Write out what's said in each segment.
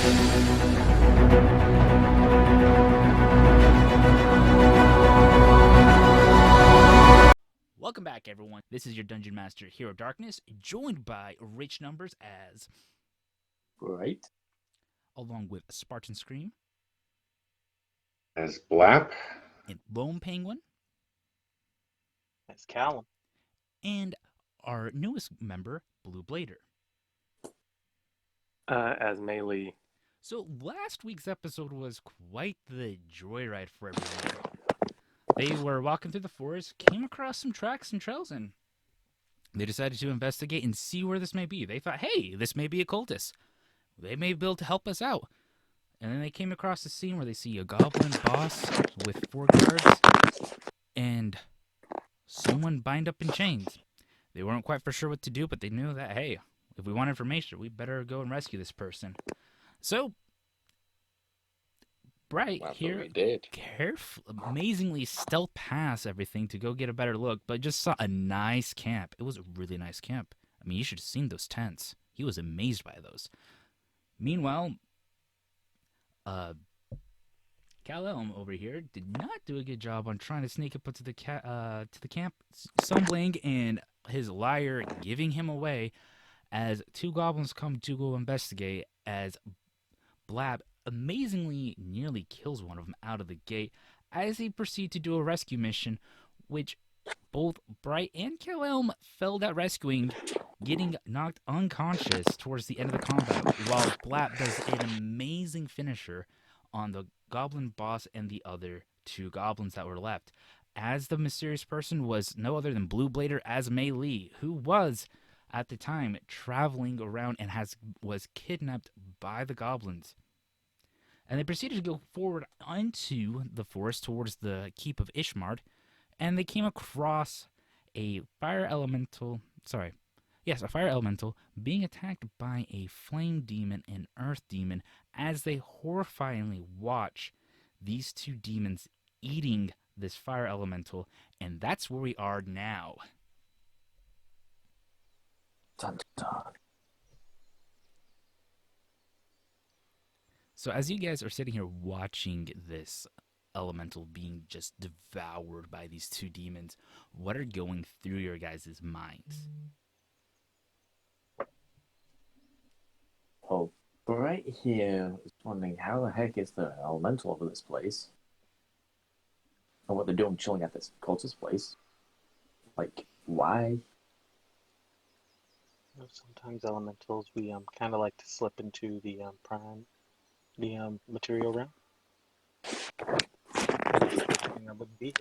Welcome back, everyone. This is your Dungeon Master, Hero Darkness, joined by Rich Numbers as, Right. along with Spartan Scream As Blap. and Bone Penguin, That's Callum. and our newest member, Blue Blader. As Melee. So last week's episode was quite the joyride for everyone. They were walking through the forest, came across some tracks and trails, and they decided to investigate and see where this may be. They thought, hey, this may be a cultist. They may be able to help us out. And then they came across a scene where they see a goblin boss with 4 guards and someone bind up in chains. They weren't quite for sure what to do, but they knew that, hey, if we want information, we better go and rescue this person. So, Bright That's here what we did. amazingly stealth past everything to go get a better look, but just saw a nice camp. It was a really nice camp. I mean, you should have seen those tents. He was amazed by those. Meanwhile, Cal-Elm over here did not do a good job on trying to sneak up to the camp, stumbling and his liar giving him away as 2 goblins come to go investigate as Blab amazingly nearly kills one of them out of the gate as they proceed to do a rescue mission, which both Bright and Cal-Elm failed at rescuing, getting knocked unconscious towards the end of the combat, while Blab does an amazing finisher on the goblin boss and the other 2 goblins that were left, as the mysterious person was no other than Blue Blader as Melee, who was at the time traveling around and was kidnapped by the goblins. And they proceeded to go forward into the forest towards the keep of Ishmard, and they came across a fire elemental being attacked by a flame demon and earth demon as they horrifyingly watch these 2 demons eating this fire elemental, and that's where we are now. Dun, dun, dun. So as you guys are sitting here watching this elemental being just devoured by these 2 demons, what are going through your guys' minds? Well, right here is wondering how the heck is the elemental over this place? And what they're doing chilling at this cultist place. Like, why? Sometimes elementals, we kind of like to slip into the material realm. I wouldn't be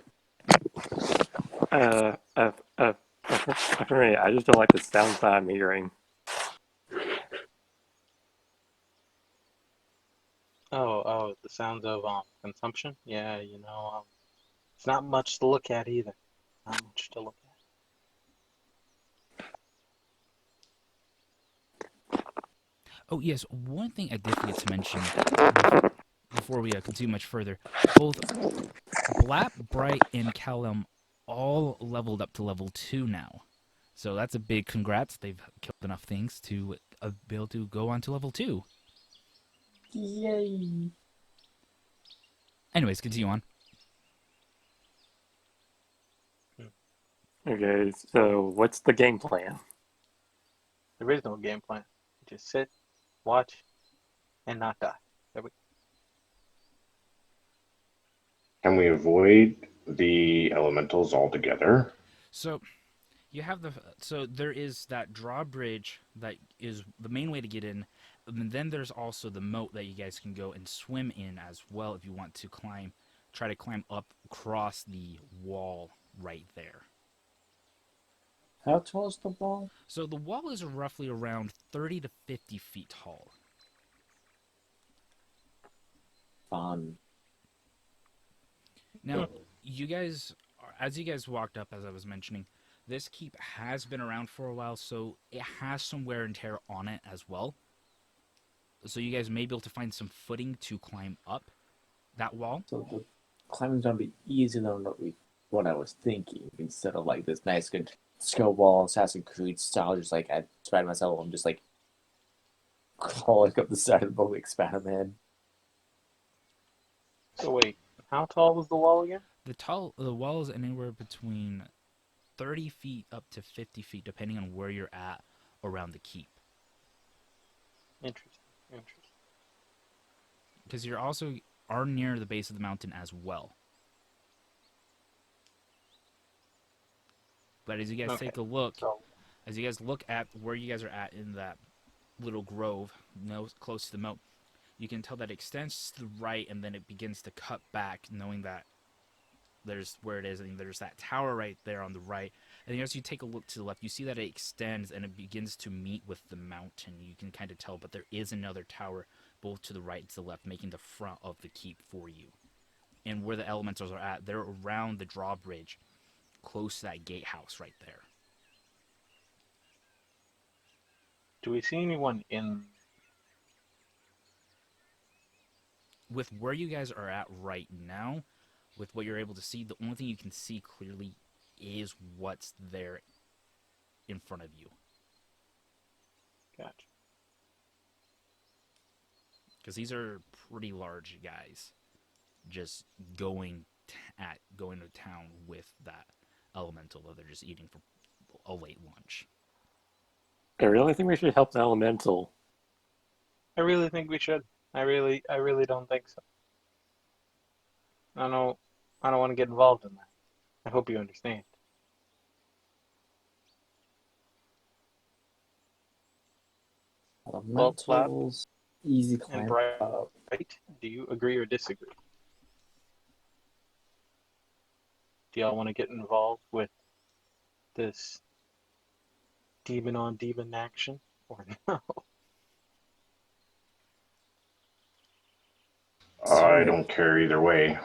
For me, I just don't like the sounds that I'm hearing. Oh, the sounds of consumption. Yeah, it's not much to look at either. Not much to look at. Oh yes, one thing I did forget to mention before we continue much further, both Blap, Bright, and Callum all leveled up to level 2 now. So that's a big congrats. They've killed enough things to be able to go on to level 2. Yay! Anyways, continue on. Okay, so what's the game plan? There is no game plan. Just sit, watch, and not die. There we go. Can we avoid the elementals altogether? So you have there is that drawbridge that is the main way to get in, and then there's also the moat that you guys can go and swim in as well if you want to try to climb up across the wall right there. How tall is the wall? So the wall is roughly around 30 to 50 feet tall. Fun. Now, you guys, as you guys walked up, as I was mentioning, this keep has been around for a while, so it has some wear and tear on it as well. So you guys may be able to find some footing to climb up that wall. So the climbing's gonna be easier than what I was thinking. Instead of like this nice good skill wall, Assassin's Creed style, just like I tried myself, I'm just like crawling up the side of the boat, expand man. So wait, how tall was the wall again? The wall is anywhere between 30 feet up to 50 feet, depending on where you're at around the keep. Interesting. Interesting. Because you're also are near the base of the mountain as well. But as you guys Okay. take a look, So as you guys look at where you guys are at in that little grove, close to the moat, you can tell that it extends to the right and then it begins to cut back, knowing that there's where it is, and there's that tower right there on the right. And as you take a look to the left, you see that it extends and it begins to meet with the mountain. You can kind of tell, but there is another tower both to the right and to the left, making the front of the keep for you. And where the elementals are at, they're around the drawbridge, close to that gatehouse right there. do we see anyone in? With where you guys are at right now, with what you're able to see, the only thing you can see clearly is what's there in front of you. Gotcha. Because these are pretty large guys, just going to town with that elemental that they're just eating for a late lunch. I really think we should help the elemental. I really think we should. I really don't think so. I don't want to get involved in that. I hope you understand. Well, Flap Elementals, easy and climb Bright, up. do you agree or disagree? Do y'all want to get involved with this demon on demon action or no? I don't care either way.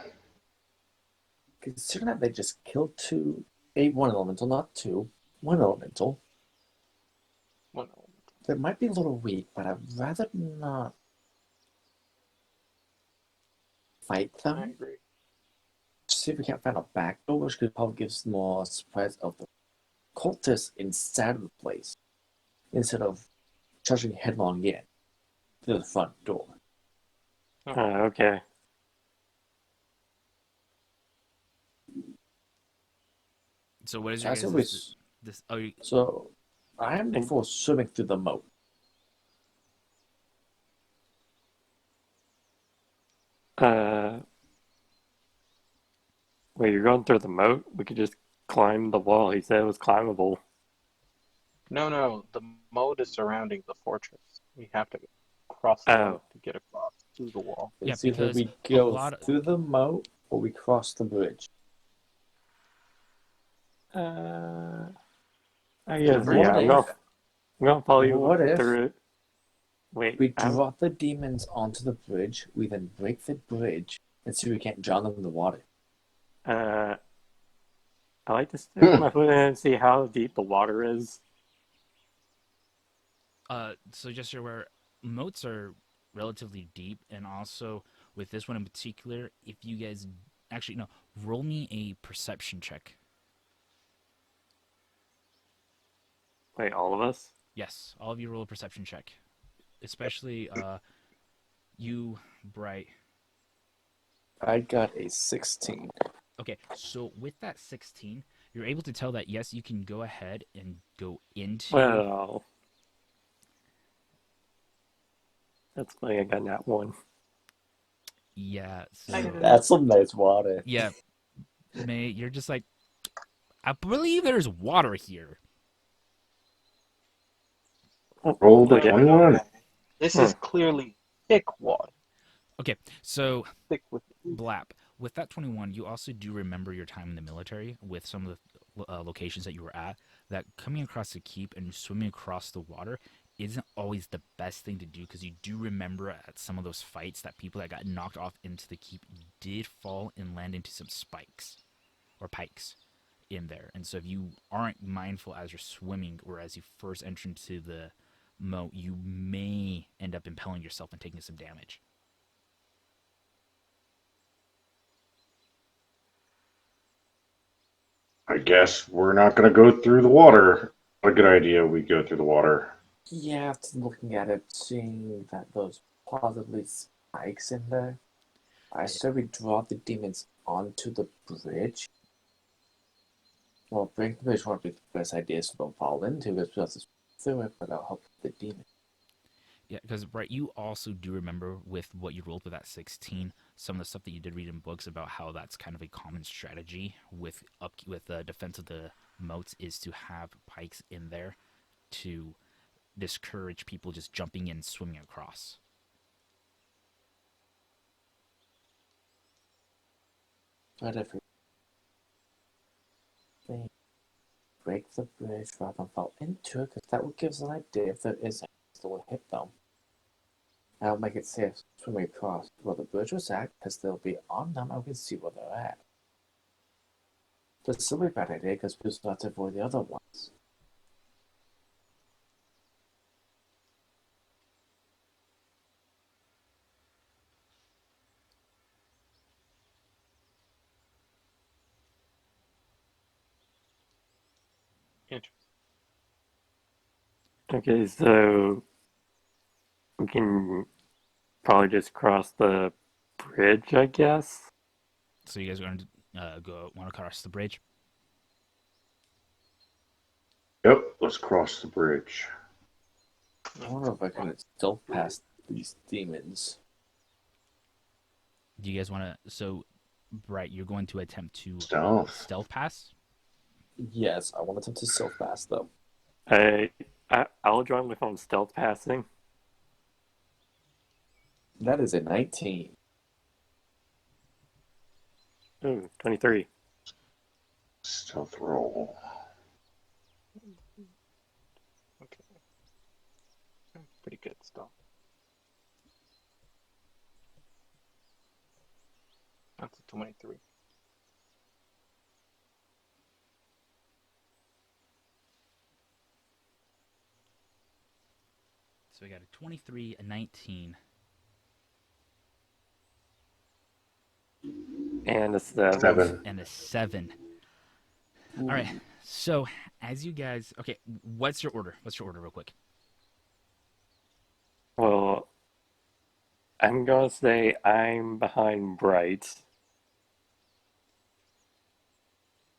Considering that they just killed one elemental, not two, one elemental, Well, no. that might be a little weak, but I'd rather not fight I them. agree. See if we can't find a back door, which could probably give us more surprise of the cultists inside of the place, instead of charging headlong in to the front door. Okay. So what is your I said guys' this? So I'm for swimming through the moat. Wait, you're going through the moat? We could just climb the wall. He said it was climbable. No. The moat is surrounding the fortress. We have to cross the moat to get across to the wall. Yeah, It's either because we a go lot of- through the moat or we cross the bridge. I guess, What yeah, if- I'm gonna follow you what if through it. Wait, we drop the demons onto the bridge, we then break the bridge, and see if we can't drown them in the water? I like to stick my foot in and see how deep the water is. So just so you're aware, moats are relatively deep, and also with this one in particular, if you guys actually no, roll me a perception check. Wait, all of us? Yes, all of you roll a perception check, especially you, Bright. I got a 16. Okay, so with that 16, you're able to tell that yes, you can go ahead and go into. Well, that's funny. I got that one. Yeah. So, That's some nice water. yeah, May, you're just like, I believe there's water here. Rolled a Okay. 21. This is clearly thick water. Okay, so Thick with Blap, with that 21, you also do remember your time in the military with some of the locations that you were at, that coming across the keep and swimming across the water isn't always the best thing to do, because you do remember at some of those fights that people that got knocked off into the keep did fall and land into some spikes or pikes in there. And so if you aren't mindful as you're swimming or as you first enter into the moat, you may end up impaling yourself and taking some damage. I guess we're not going to go through the water. What a good idea we go through the water. Yeah, after looking at it, seeing that those possibly spikes in there, I say we draw the demons onto the bridge. Well, breaking the bridge won't be the best idea, so they'll fall into it, just through it, but that'll help the demon. Yeah, because right, you also do remember with what you rolled with that 16, some of the stuff that you did read in books about how that's kind of a common strategy with the defense of the moats is to have pikes in there to discourage people just jumping in, swimming across. But if we break the bridge rather than fall into it, because that would give us an idea if there is anything that will hit them. That'll make it safe swimming across where the bridge was at, because they'll be on them and we can see where they're at. That's still a bad idea, because we still have to avoid the other ones. Interesting. Okay, so we can probably just cross the bridge, I guess. So you guys are going to want to cross the bridge? Yep, let's cross the bridge. I wonder if I can still pass these demons. Do you guys want to? So, right, you're going to attempt to Stealth. pass. Yes, I want them to self pass them. I'll join with on stealth passing. That is a 19. Ooh, 23. Stealth roll. Okay. Pretty good stuff. That's a 23. So we got a 23, a 19. And a 7. 7. And a 7. Ooh. All right. So as you guys, okay, what's your order? What's your order, real quick? Well, I'm gonna say I'm behind Bright.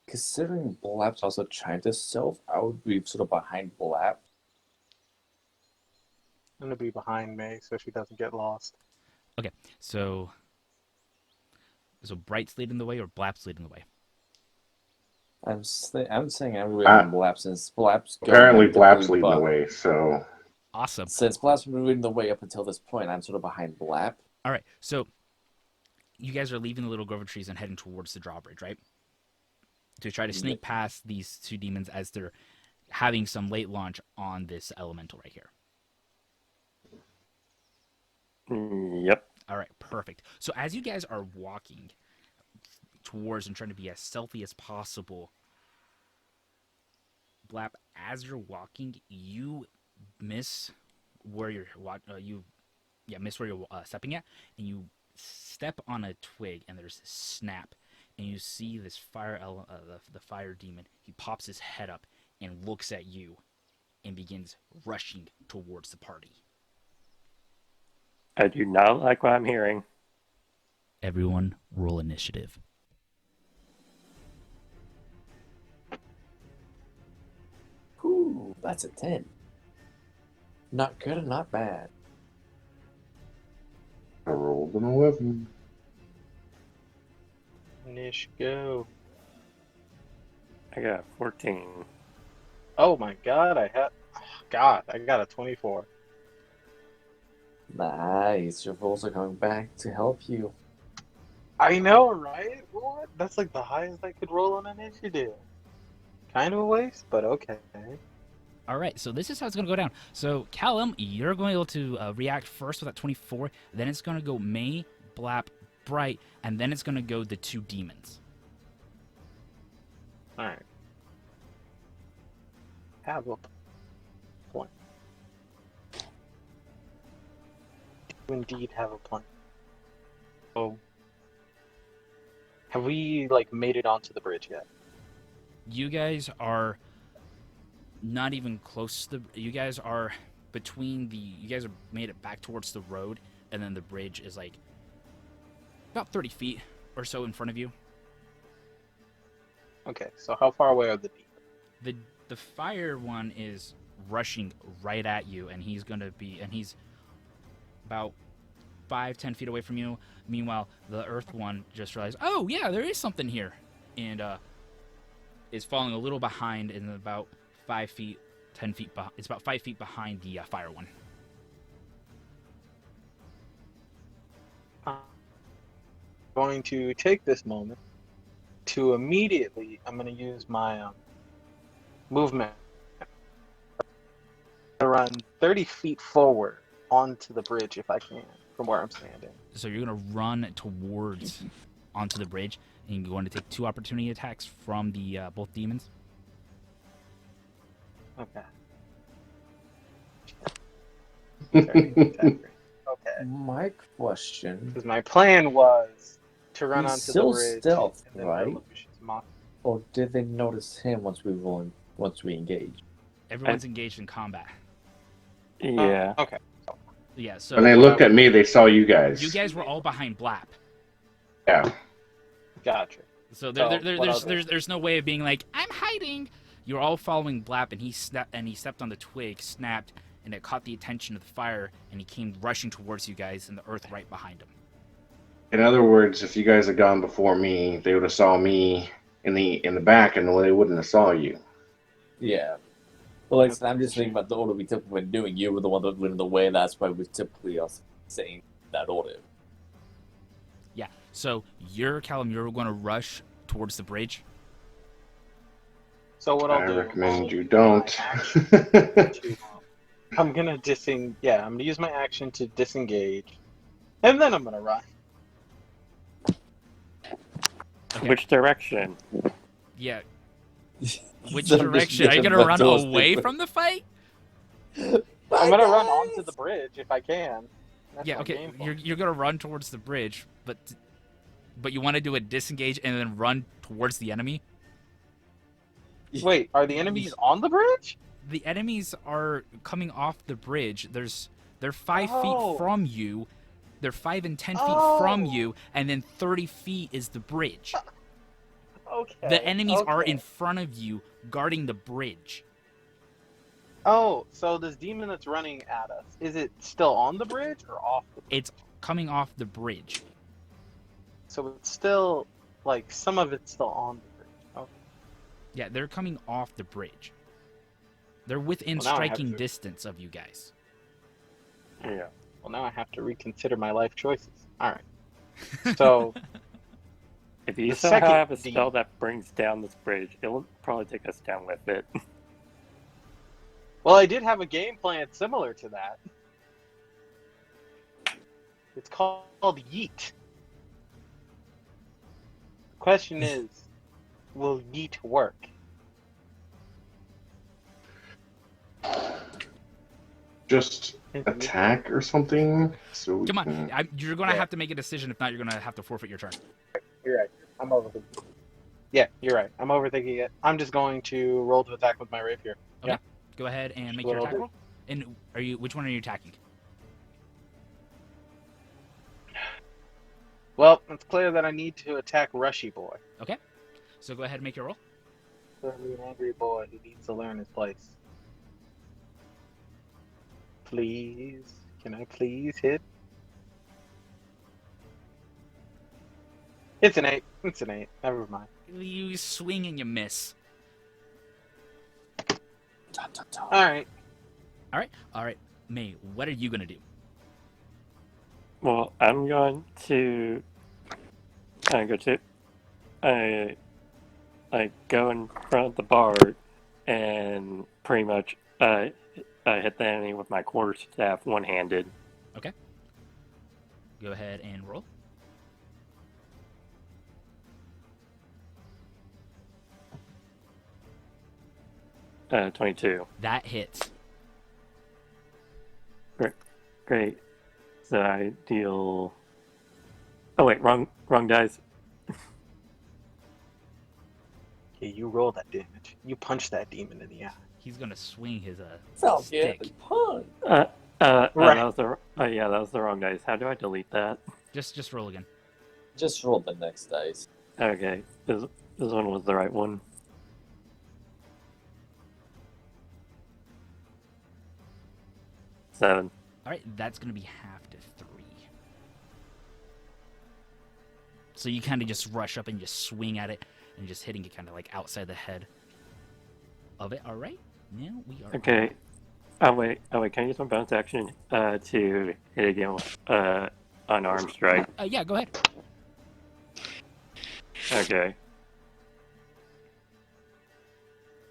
Considering Blap's also trying to self, I would be sort of behind Blap. I'm gonna be behind May so she doesn't get lost. Okay. So Bright's leading the way or Blap's leading the way? I'm saying I'm really Uh, on Blap since Blap's going Apparently, at the Blap's blue leading the buck. way, so Awesome. Since Blap's been leading the way up until this point, I'm sort of behind Blap. All right. So you guys are leaving the Little Grove of Trees and heading towards the drawbridge, right? To try to sneak past these two demons as they're having some late launch on this elemental right here. Yep. All right, perfect. So as you guys are walking towards and trying to be as stealthy as possible, Blap, as you're walking, you miss where you're miss where you're stepping at, and you step on a twig, and there's this snap, and you see this the fire demon. He pops his head up and looks at you, and begins rushing towards the party. I do not like what I'm hearing. Everyone, roll initiative. Ooh, that's a 10. Not good and not bad. I rolled an 11. Nish, go. I got 14. Oh my god, I got a 24. Nice, your rolls are coming back to help you. I know, right? What? That's like the highest I could roll on initiative. Kind of a waste, but okay. All right, so this is how it's going to go down. So, Callum, you're going to be able to react first with that 24. Then it's going to go May, Blap, Bright, and then it's going to go the two demons. Alright. Have a point. You indeed have a plan. Oh. Have we, like, made it onto the bridge yet? You guys are not even close to the... You guys are between you guys are made it back towards the road, and then the bridge is like about 30 feet or so in front of you. Okay, so how far away are the demons? The fire one is rushing right at you, and he's about 5-10 feet away from you. Meanwhile, the earth one just realized, oh yeah, there is something here, and is falling a little behind, and about 5 feet, 10 feet. It's about 5 feet behind the fire one. I'm going to take this moment to immediately. I'm going to use my movement to run 30 feet forward onto the bridge if I can from where I'm standing. So you're gonna run towards onto the bridge, and you're going to take 2 opportunity attacks from the both demons. Okay. Okay. My question, Because my plan was to run he's onto the still bridge stealth, and then right? Revolution's mock. Or did they notice him once we engage? Everyone's engaged in combat. Yeah. Okay. Yeah, so When they looked at me, they saw you guys. you guys were all behind Blap. Yeah. Gotcha. So So, what I'll do- there's no way of being like, I'm hiding. You're all following Blap, and he stepped on the twig, snapped, and it caught the attention of the fire, and he came rushing towards you guys, and the earth right behind him. In other words, if you guys had gone before me, they would have saw me in the back, and they wouldn't have saw you. Yeah. Well, like I said, I'm just thinking about the order we typically been doing. You were the one that went in the way. That's why we typically are saying that order. Yeah. So Callum, you're going to rush towards the bridge. So what I'll I do? recommend I'll you use don't. my action to, I'm gonna I'm gonna use my action to disengage, and then I'm gonna run. Okay. Which direction? Yeah. Which So direction? Are you just going to run towards away the- from the fight? I'm gonna run onto the bridge if I can. That's Yeah, my okay. game You're plan. going to run towards the bridge, but you want to do a disengage and then run towards the enemy? Wait, are the enemies on the bridge? The enemies are coming off the bridge. They're 5 Oh. feet from you. They're 5 and 10 feet from Oh. you, and then 30 feet is the bridge. Okay. The enemies are okay. in front of you, guarding the bridge. Oh, so this demon that's running at us, is it still on the bridge or off the bridge? It's coming off the bridge. So it's still, like, some of it's still on the bridge. Okay. Yeah, they're coming off the bridge. They're within Well, now I have striking to- distance of you guys. Yeah. Well, now I have to reconsider my life choices. Alright. So, If you The somehow second have a demon. spell that brings down this bridge, it'll probably take us down with it. well, I did have a game plan similar to that. It's called Yeet. The question is, will Yeet work? Just attack or something. So we Come on, can- you're going to Yeah. have to make a decision. If not, you're going to have to forfeit your turn. You're right. I'm overthinking. Yeah, you're right. I'm overthinking it. I'm just going to roll to attack with my rapier. Go ahead and make What your I'll attack do. roll. And which one are you attacking? Well, it's clear that I need to attack Rushy Boy. So go ahead and make your roll. Certainly an angry boy who needs to learn his place. Please, can I please hit? It's an 8. It's an 8. Never mind. You swing and you miss. Dun, dun, dun. All right. All right, May, what are you going to do? Well, I'm going to go in front of the bar and pretty much hit the enemy with my quarterstaff one-handed. Go ahead and roll. Uh, 22. That hits. Great. So I deal. Oh wait, wrong dice. Yeah, you roll that damage. You punch that demon in the eye. he's gonna swing his Stop stick. getting punched. Right. That was the yeah, that was the wrong dice. How do I delete that? Just roll again. Just roll the next dice. Okay, this one was the right one. Seven. All right, that's gonna be half to 3. So you kind of just rush up and just swing at it and just hitting it kind of like outside the head of it. All right, now we are Okay. Oh wait, can I use my bonus action to hit again with unarmed strike? Yeah, go ahead. Okay.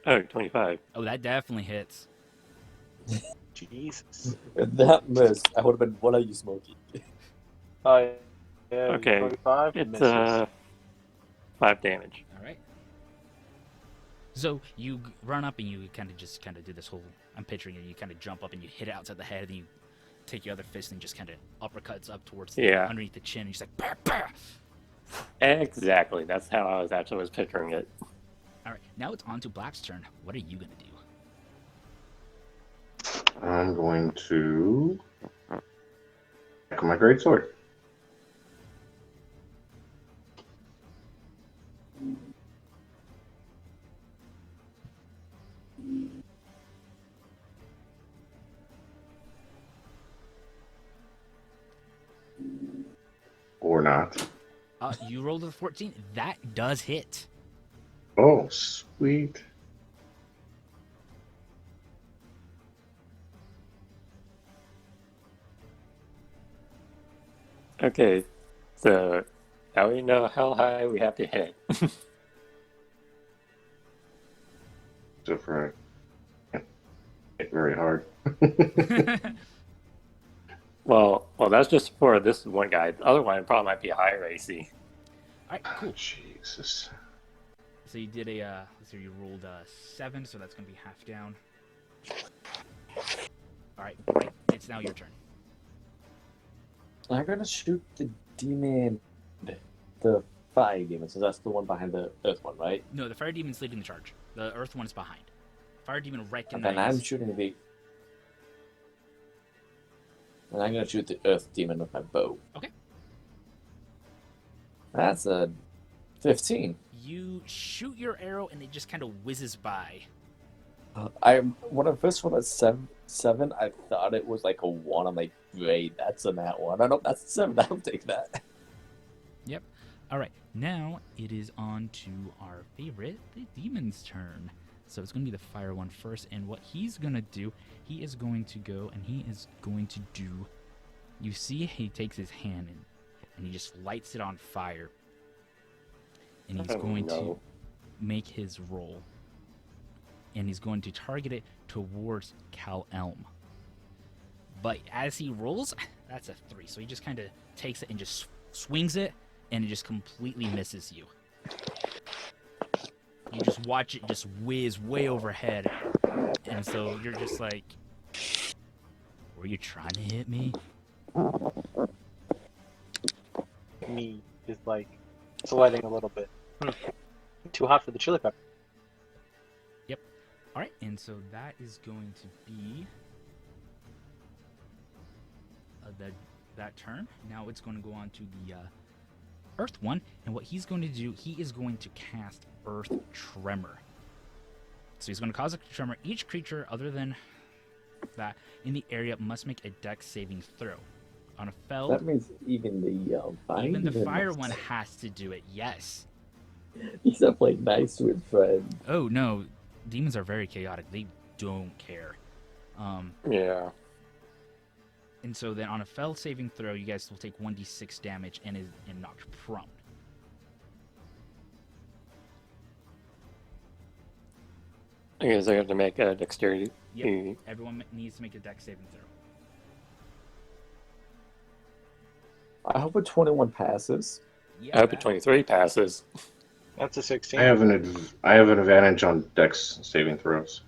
Oh, 25. Oh, that definitely hits. Jesus. If that missed, I would have been, what are you smoking? Oh, yeah. Okay, 25 it's misses. 5 damage. All right. So you run up and you kind of do this whole. I'm picturing it. You kind of jump up and you hit it outside the head, and you take your other fist and just kind of uppercuts up towards underneath the chin. And you're just like, bah, bah. Exactly. That's how I was picturing it. All right. Now it's on to Black's turn. What are you gonna do? I'm going to back my great sword. Or not. You rolled a 14. That does hit. Oh, sweet. Okay, so now we know how high we have to hit. So for hit very hard. Well, that's just for this one guy. The other one probably might be a higher AC. All right, cool. Jesus. So you did a. So you rolled a 7, so that's gonna be half down. All right, it's now your turn. I'm gonna shoot the demon, the fire demon, so that's the one behind the earth one, right? No, the fire demon's leading the charge. The earth one is behind. Fire demon And recognizes. I'm shooting the. And I'm gonna shoot the earth demon with my bow. Okay. That's a 15. You shoot your arrow and it just kind of whizzes by. When I first rolled at seven, I thought it was like a 1. I'm like, great, that's a nat 1. I know that's a 7. I'll take that. Yep. All right. Now it is on to our favorite, the demon's turn. So it's going to be the fire one first, and what he's going to do, he is going to go and he is going to do. You see, he takes his hand and he just lights it on fire, and he's going to make his roll, and he's going to target it towards Cal-Elm. But as he rolls, that's a 3. So he just kind of takes it and just swings it, and it just completely misses you. You just watch it just whiz way overhead, and so you're just like, were you trying to hit me? Me is like sweating a little bit. Too hot for the chili pepper. All right, and so that is going to be that turn. Now it's going to go on to the Earth one, and what he's going to do, he is going to cast Earth Tremor. So he's going to cause a tremor. Each creature other than that in the area must make a Dex saving throw. On a fell, That means even the fire even the demon fire must- one has to do it. Yes. He's not playing nice to his friend. Oh no, demons are very chaotic. They don't care. Yeah. And so then on a fell saving throw, you guys will take 1d6 damage and knocked prone. Okay, so I have to make a dexterity. Yep. Everyone needs to make a dex saving throw. I hope a 21 passes. Yeah, I hope a 23 passes. That's a 16. I have an advantage on Dex saving throws.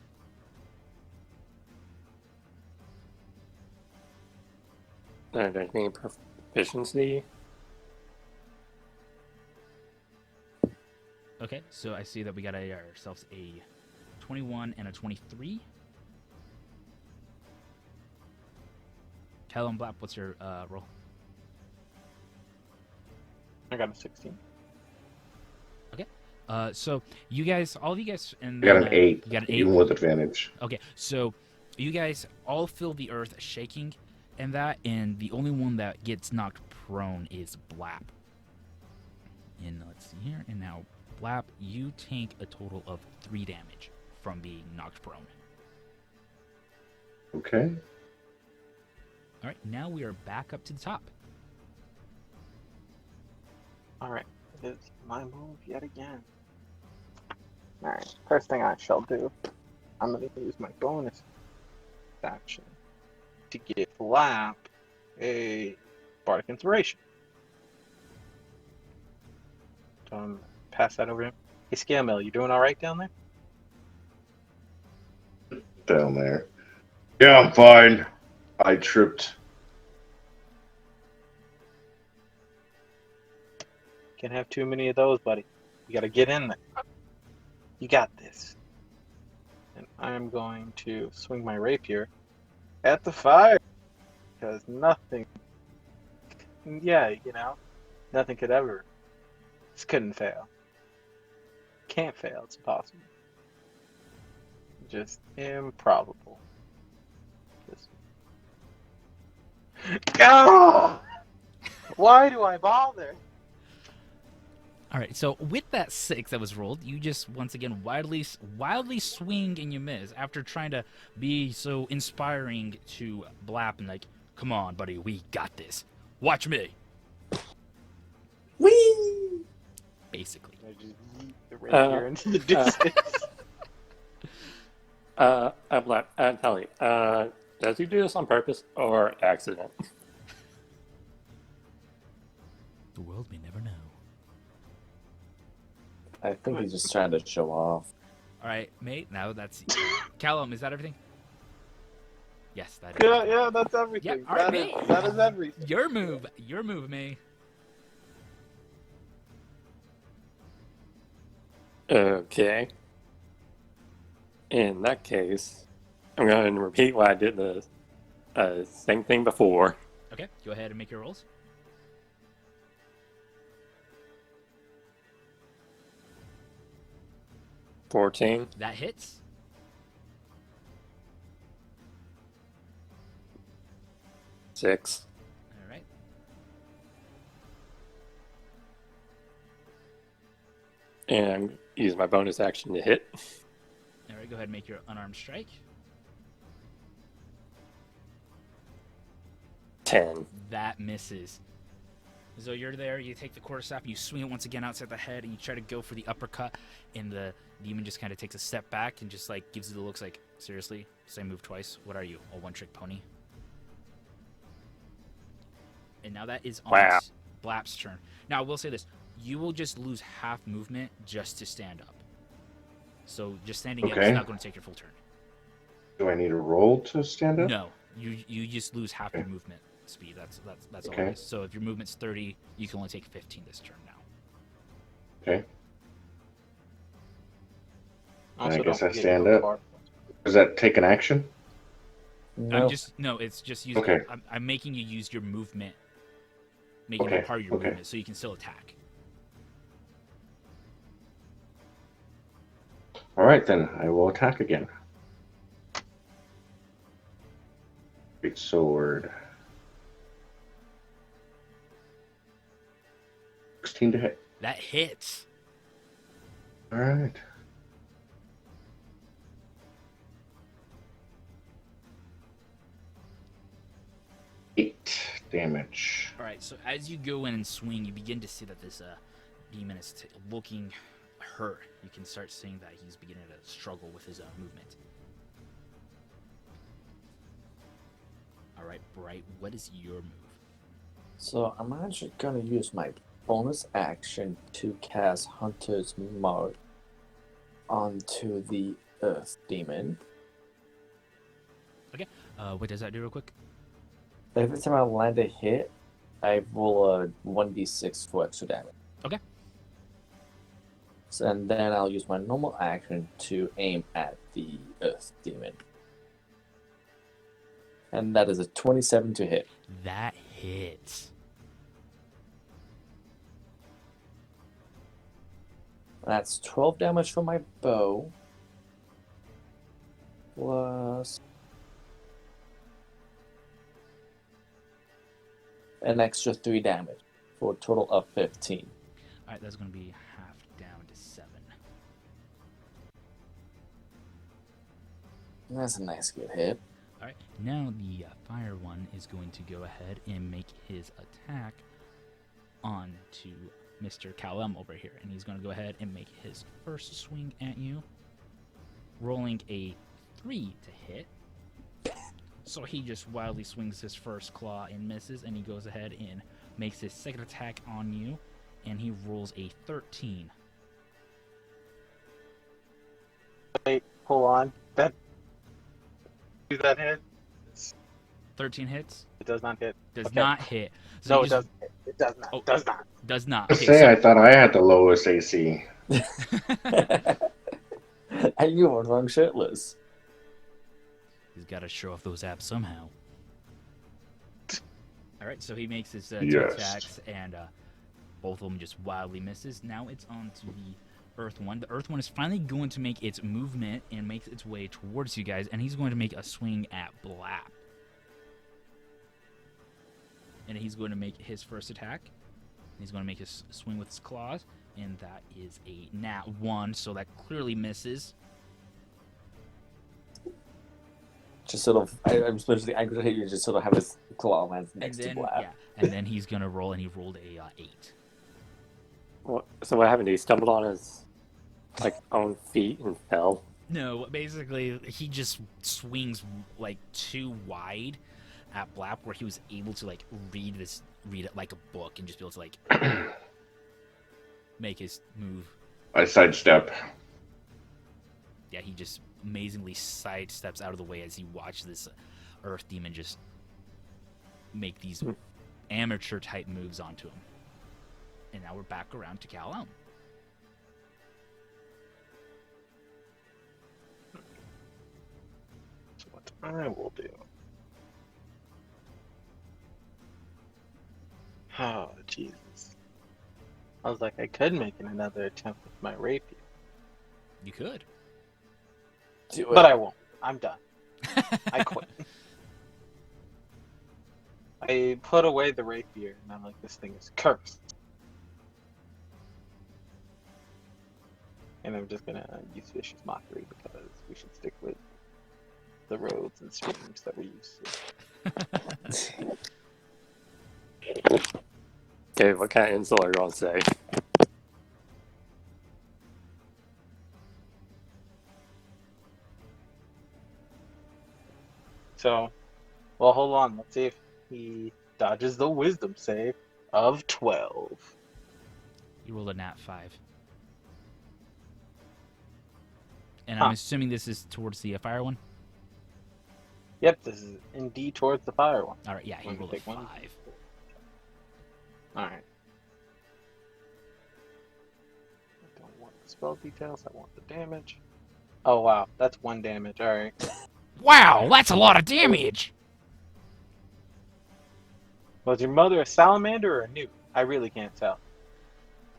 And I need proficiency. Okay, so I see that we got ourselves a 21 and a 23. Callum Blap, what's your roll? I got a 16. So you guys, all of you guys, and I got then, an 8, you got an 8. even with advantage. Okay, so you guys all feel the earth shaking and that, and the only one that gets knocked prone is Blap. And let's see here, and now Blap, you take a total of 3 damage from being knocked prone. Okay. All right, now we are back up to the top. All right, it is my move yet again. All right, first thing I shall do, I'm going to use my bonus action to give Lap a Bardic Inspiration. So I'm gonna pass that over to him. Hey, Scale Mill, you doing all right down there? Down there. Yeah, I'm fine. I tripped. Can't have too many of those, buddy. You got to get in there. You got this. And I'm going to swing my rapier at the fire. Because nothing, yeah, nothing could ever, this couldn't fail. Can't fail, it's impossible. Just improbable. Just... Oh! Why do I bother? All right, so with that 6 that was rolled, you just once again wildly swing and you miss after trying to be so inspiring to Blap and like, come on, buddy, we got this. Watch me. Whee! Basically. I just yeet the rapier into the distance. Telly, does he do this on purpose or accident? The world may never know. I think he's just trying to show off. All right, mate. Now that's Callum. Is that everything? Yes, that is. Yeah, that's everything. Yeah, all right, mate. That is everything. Your move, mate. Okay. In that case, I'm going to repeat what I did the same thing before. Okay, go ahead and make your rolls. $14. That hits. $6. All right. And use my bonus action to hit. All right, go ahead and make your unarmed strike. 10. That misses. So you're there, you take the quarterstaff, you swing it once again outside the head, and you try to go for the uppercut, and the demon just kind of takes a step back and just like gives you the looks like, seriously, same move twice? What are you, a one-trick pony? And now that is on Wow. Blap's turn. Now, I will say this. You will just lose half movement just to stand up. So just standing up is Okay. not going to take your full turn. Do I need a roll to stand up? No, you just lose half your movement speed. That's all Okay. it is. So if your movement's 30, you can only take 15 this turn now. Okay. Also, I don't guess I forget stand your up. card. Does that take an action? No. It's just using. Okay. I'm making you use your movement, making it Okay, part of your okay. movement, so you can still attack. All right, then. I will attack again. Great sword. 16 to hit. That hits. All right. Eight damage. All right. So as you go in and swing, you begin to see that this demon is looking hurt. You can start seeing that he's beginning to struggle with his movement. All right, Bright. What is your move? So I'm actually gonna use my bonus action to cast Hunter's Mark onto the Earth Demon. What does that do, real quick? Every time I land a hit, I roll a 1d6 for extra damage. And then I'll use my normal action to aim at the Earth Demon. And that is a 27 to hit. That hits. That's 12 damage from my bow. Plus an extra 3 damage for a total of 15. All right, that's going to be half down to 7. That's a nice good hit. All right, now the fire one is going to go ahead and make his attack on to Mr. Callum over here, and he's going to go ahead and make his first swing at you, rolling a 3 to hit. So he just wildly swings his first claw and misses, and he goes ahead and makes his second attack on you, and he rolls a 13. Wait, hold on. That hit? 13 hits? It does not hit. Does Okay. not hit. So No, you it just- doesn't hit. It does not. Oh. Does not. Does not. I Okay, say so- I thought I had the lowest AC. And you were wrong shirtless. He's got to show off those abs somehow. All right, so he makes his 2 Yes. attacks, and both of them just wildly misses. Now it's on to the Earth one. The Earth one is finally going to make its movement and makes its way towards you guys, and he's going to make a swing at Blap. And he's going to make his first attack. He's going to make his swing with his claws, and that is a nat 1, so that clearly misses. Just sort of, I'm supposed to hit you, just sort of have his claw lands next and then, to Blab. yeah, and then he's going to roll, and he rolled a 8. So what happened? He stumbled on his own feet and fell. No, basically, he just swings like too wide at Blap, where he was able to read it like a book and just be able to make his move. I sidestep. Yeah, he just amazingly sidesteps out of the way as he watches this Earth Demon just make these amateur type moves onto him. And now we're back around to Callum. So what I will do. Oh, Jesus. I was like, I could make another attempt with my rapier, You could. Do but it. I won't. I'm done. I quit. I put away the rapier, and I'm like, this thing is cursed. And I'm just gonna use vicious mockery because we should stick with the roads and streams that we used to. Okay, what kind of insult are you going to say? So, well, hold on. Let's see if he dodges the wisdom save of 12. You rolled a nat 5. And I'm Huh. assuming this is towards the fire one? Yep, this is indeed towards the fire one. All right, yeah, he Let me rolled a take one. 5. Alright. I don't want the spell details, I want the damage. Oh wow, that's 1 damage, alright. Wow, that's a lot of damage! Was your mother a salamander or a newt? I really can't tell.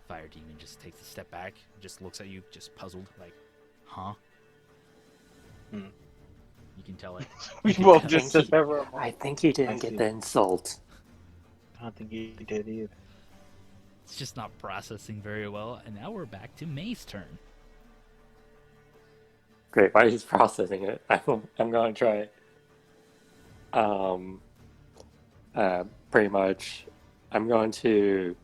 Fire demon just takes a step back, just looks at you, just puzzled, like, huh? Hmm. You can tell it. We can both tell. just sit there for a moment. I think you didn't I see. get the insult. I don't think you did either. It's just not processing very well, and now we're back to May's turn. Great, while he's processing it, I'm going to try. Pretty much, I'm going to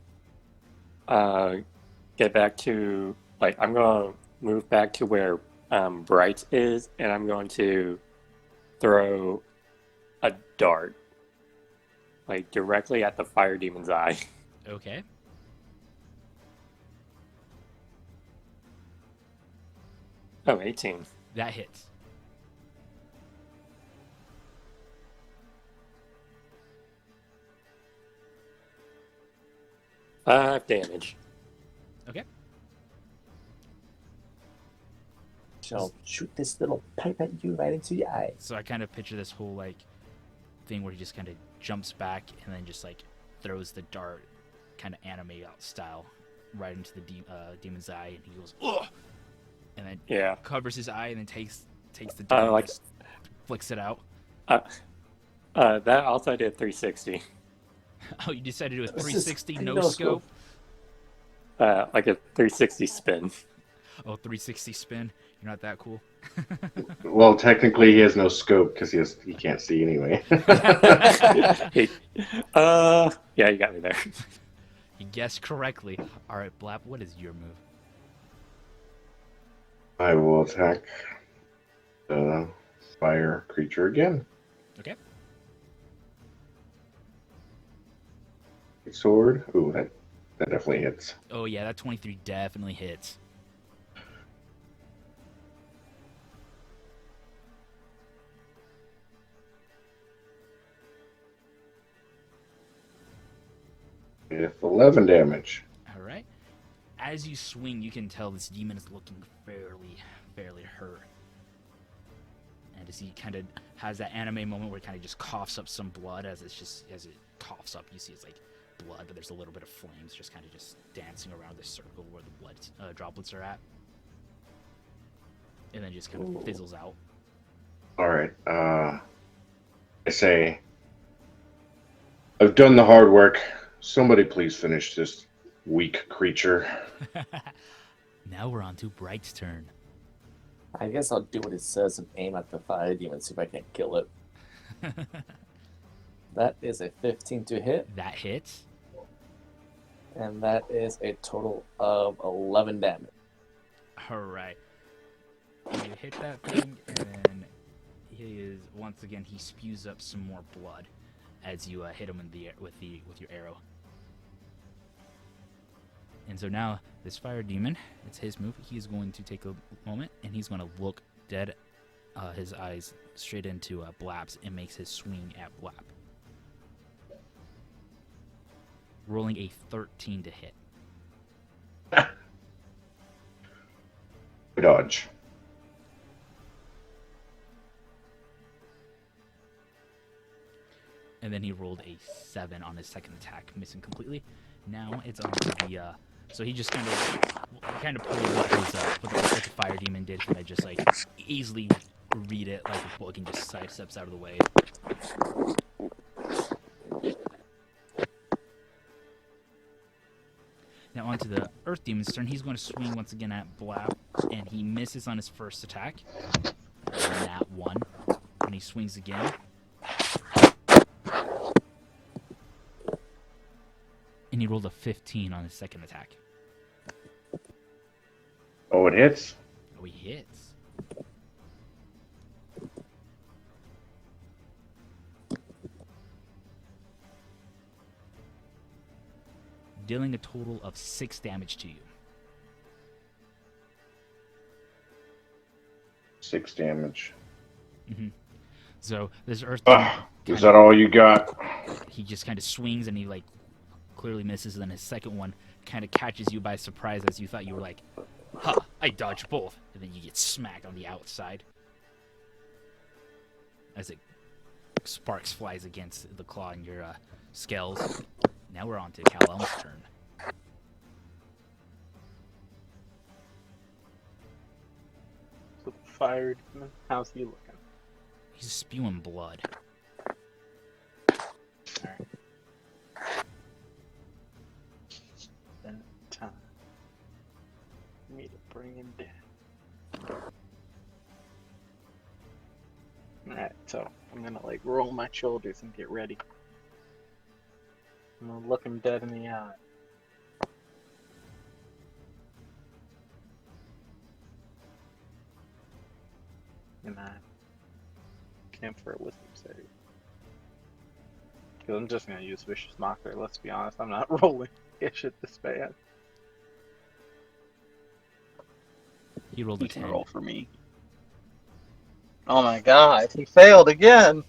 get back to I'm going to move back to where Bright is, and I'm going to throw a dart directly at the fire demon's eye. Okay. Oh, 18. That hits. Five damage. shall shoot this little pipe at you right into your eye. So I kind of picture this whole like thing where he just kind of jumps back and then just like throws the dart, kind of anime out style, right into the demon's eye, and he goes, ugh, and then Yeah. covers his eye and then takes the dart and like just flicks it out. That also did 360. Oh, you decided to do a This is 360 no no scope? Like a 360 spin. Oh, 360 spin. You're not that cool. Well, technically, he has no scope because he can't see anyway. Yeah, you got me there. You guessed correctly. All right, Blap, what is your move? I will attack the fire creature again. Okay. Sword. Ooh, that definitely hits. Oh yeah, that 23 definitely hits. With 11 damage. All right. As you swing, you can tell this demon is looking fairly hurt. And as he kind of has that anime moment where he kind of just coughs up some blood as it coughs up, you see it's like blood, but there's a little bit of flames just kind of just dancing around this circle where the blood droplets are at. And then just kind of fizzles out. All right. I say, I've done the hard work. Somebody please finish this weak creature. Now we're on to Bright's turn. I guess I'll do what it says and aim at the fire demon, see if I can kill it. That is a 15 to hit, That hits. and that is a total of 11 damage. All right. You hit that thing, and once again he spews up some more blood as you hit him in the air with your arrow. And so now this fire demon, it's his move. He's going to take a moment and he's going to look dead, his eyes straight into Blap's, and makes his swing at Blap. Rolling a 13 to hit. Dodge. And then he rolled a 7 on his second attack, missing completely. Now it's on to the so he just kind of pulled what the fire demon did, and I just like easily read it like a book and just sidesteps out of the way. Now onto the earth demon's turn. He's going to swing once again at Blap, and he misses on his first attack. That one, and he swings again. And he rolled a 15 on his second attack. Oh, it hits? Oh, he hits. Dealing a total of 6 damage to you. 6 damage. Mm-hmm. So this earth Is that all you got? he just kind of swings and he like clearly misses, and then his second one kind of catches you by surprise as you thought you were like, huh, I dodged both, and then you get smacked on the outside as it sparks flies against the claw in your scales. Now we're on to Callum's turn. So the fire demon, how's he looking? He's spewing blood. Alright. Then time. Me to bring him down. Alright, so I'm gonna like roll my shoulders and get ready. I'm gonna look him dead in the eye. And I camp for a wisdom save. Because I'm just gonna use Vicious Mockery, let's be honest, I'm not rolling ish at this bad. He rolled a He can 10. roll for me. Oh my god, he failed again!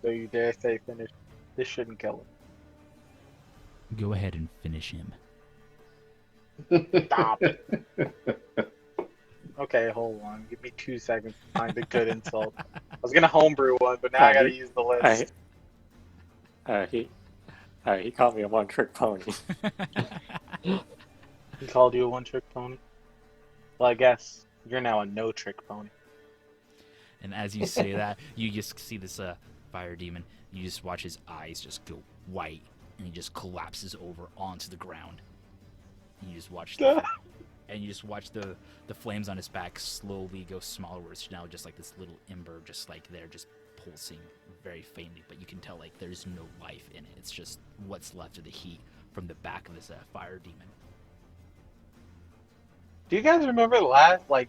So you dare say finish? This shouldn't kill him. Go ahead and finish him. Stop. Okay, hold on. Give me 2 seconds to find a good insult. I was gonna homebrew one, but now I gotta He, use the I, list. he, he called me a one-trick pony. He called you a one-trick pony? Well, I guess you're now a no-trick pony. And as you say that, you just see this fire demon. You just watch his eyes just go white, and he just collapses over onto the ground. And you just watch the flames on his back slowly go smaller, where it's now just like this little ember, just like there, just pulsing very faintly. But you can tell like there's no life in it. It's just what's left of the heat from the back of this fire demon. Do you guys remember the last, like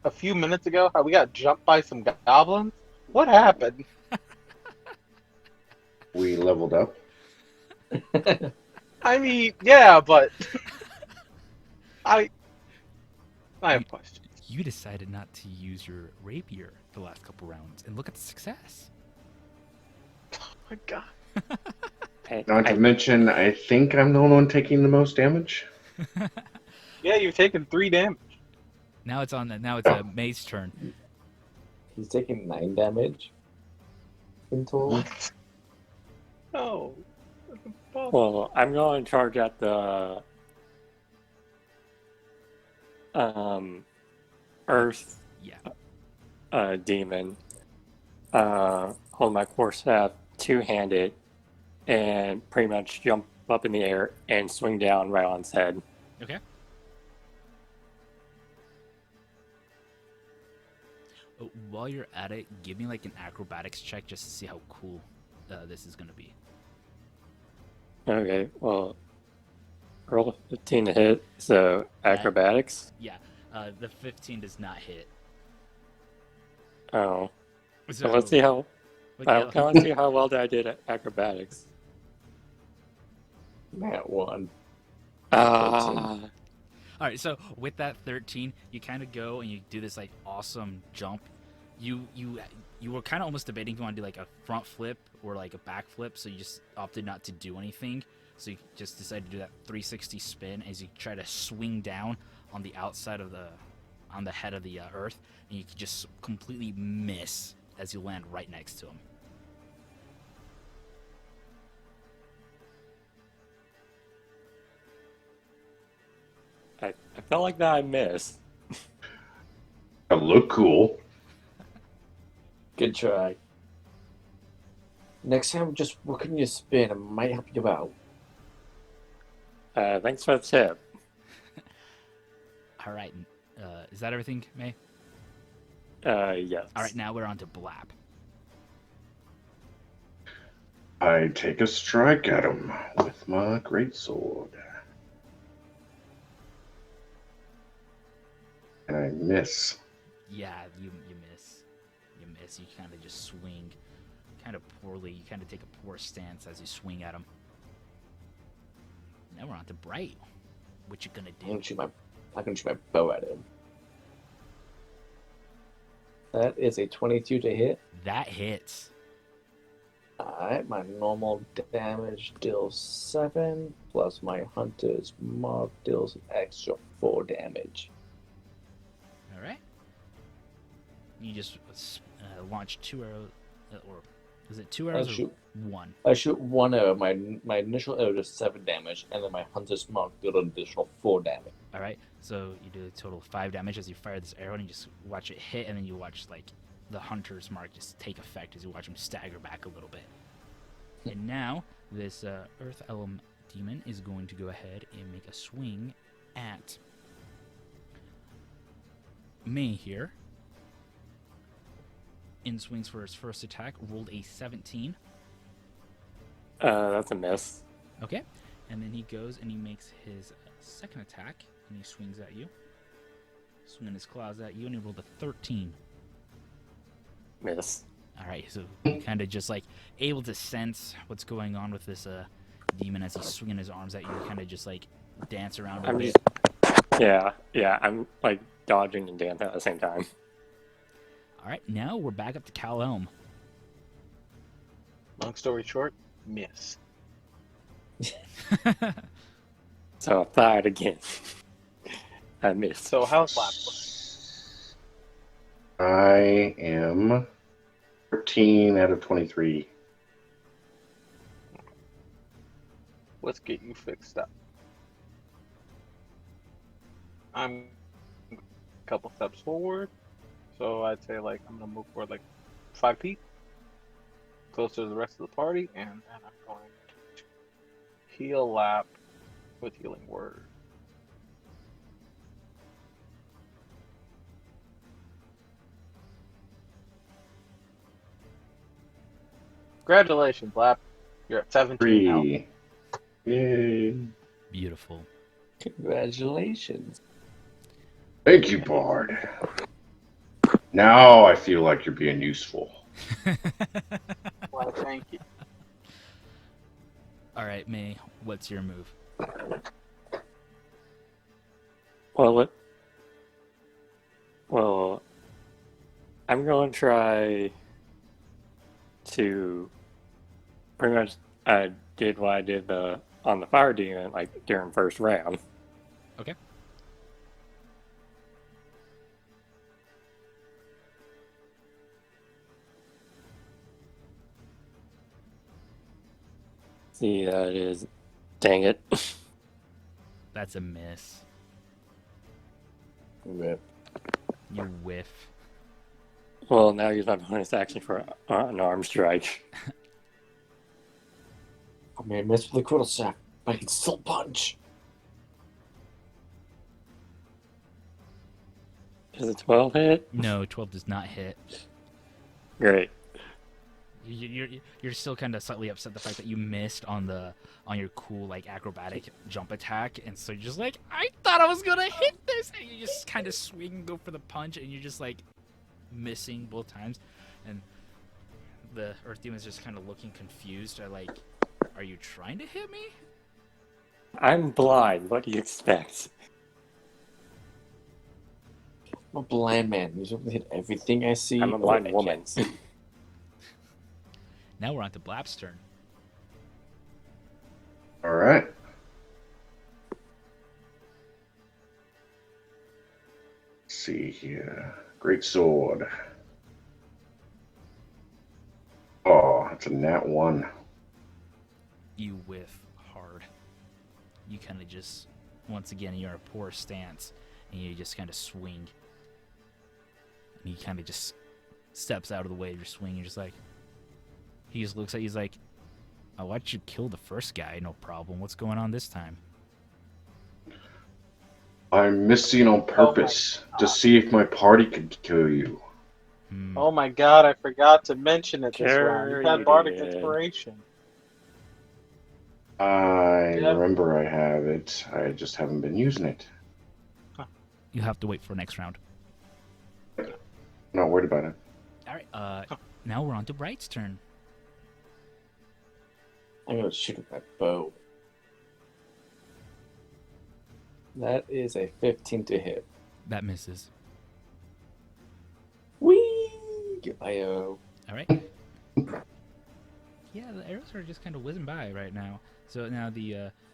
a few minutes ago, how we got jumped by some goblins? What happened? We leveled up. I mean, yeah, but I have questions. You decided not to use your rapier the last couple rounds, and look at the success. Oh my god. Not to mention, I think I'm the only one taking the most damage. Yeah, you've taken 3 damage. Now it's May's turn. He's taking 9 damage in total. Oh. Well, I'm going to charge at the Earth Yeah. demon. Hold my quarterstaff two-handed and pretty much jump up in the air and swing down right on its head. Okay. While you're at it, give me like an acrobatics check just to see how cool this is gonna be. Okay, well, roll a 15 to hit, so acrobatics. Yeah. The 15 does not hit. Oh, So let's see how. I want to see how well I did at acrobatics. That one. Ah, All right, so with that 13, you kind of go and you do this like awesome jump. You were kind of almost debating if you want to do like a front flip or like a back flip, so you just opted not to do anything. So you just decided to do that 360 spin as you try to swing down on the outside of on the head of the earth, and you can just completely miss as you land right next to him. I felt like that I missed. I look cool. Good try. Next time, just work on your spin. It might help you out. Thanks for the tip. All right, is that everything, May? Yes. All right, now we're on to Blap. I take a strike at him with my greatsword. And I miss. Yeah, you miss. You miss. You kind of just swing kind of poorly. You kind of take a poor stance as you swing at him. Now we're on to Bright. What you gonna I'm do? gonna shoot my bow at him. That is a 22 to hit. That hits. Alright, my normal damage deals 7, plus my Hunter's Mark deals an extra 4 damage. All right. You just launch 2 arrows, or is it 2 arrows or 1? I shoot 1 arrow. My initial arrow does 7 damage, and then my Hunter's Mark deals an additional 4 damage. All right. So you do a total of 5 damage as you fire this arrow, and you just watch it hit, and then you watch like the hunter's mark just take effect as you watch him stagger back a little bit. And now this Earth Elm demon is going to go ahead and make a swing at May here. In swings for his first attack, rolled a 17. That's a miss. Okay. And then he goes and he makes his second attack, and he swings at you. Swinging his claws at you, and he rolled a 13. Miss. All right, so kind of just like able to sense what's going on with this demon as he's swinging his arms at you. Kind of just like dance around a I'm bit. Yeah. I'm like dodging and dancing at the same time. All right, now we're back up to Cal Elm. Long story short, miss. So I fired again. I missed. So how's lap? I am 13 out of 23. Let's get you fixed up. I'm a couple steps forward, so I'd say like I'm gonna move forward like 5 feet, closer to the rest of the party, and then I'm going to heal lap with healing word. Congratulations, lap. You're at 17 health. 3. Yay. Beautiful. Congratulations. Thank you, Bard. Now I feel like you're being useful. Well, thank you. All right, May, what's your move? Well, I'm going to try to pretty much I did what I did on the fire demon like during first round. Okay. See, that is, dang it. That's a miss. Rip. You whiff. Well, now use my bonus action for an arm strike. I may have missed with the quarter sack, but I can still punch. Is it 12 hit? No, 12 does not hit. Great. You're still kind of slightly upset the fact that you missed on your cool like acrobatic jump attack, and so you're just like, I thought I was gonna hit this, and you just kind of swing and go for the punch, and you're just like missing both times, and the Earth Demon's just kind of looking confused. Like, are you trying to hit me? I'm blind. What do you expect? I'm a blind man. You don't hit everything I see. I'm a or blind I woman. can't see. Now we're on to Blap's turn. All right. Let's see here. Great sword. Oh, it's a nat 1. You whiff hard. You kind of just, once again, you're in a poor stance, and you just kind of swing. And he kind of just steps out of the way of your swing. You're just like, he just looks at you, he's like, I watched you kill the first guy, no problem. What's going on this time? I'm missing on purpose to see if my party could kill you. Oh my god, I forgot to mention it this round. Sure You had you Bardic did. Inspiration. I Yeah. remember I have it. I just haven't been using it. You have to wait for next round. Not worried about it. All right, now we're on to Bright's turn. I'm gonna shoot with my bow. That is a 15 to hit. That misses. Whee! I-O. All right. Yeah, the arrows are just kind of whizzing by right now. So now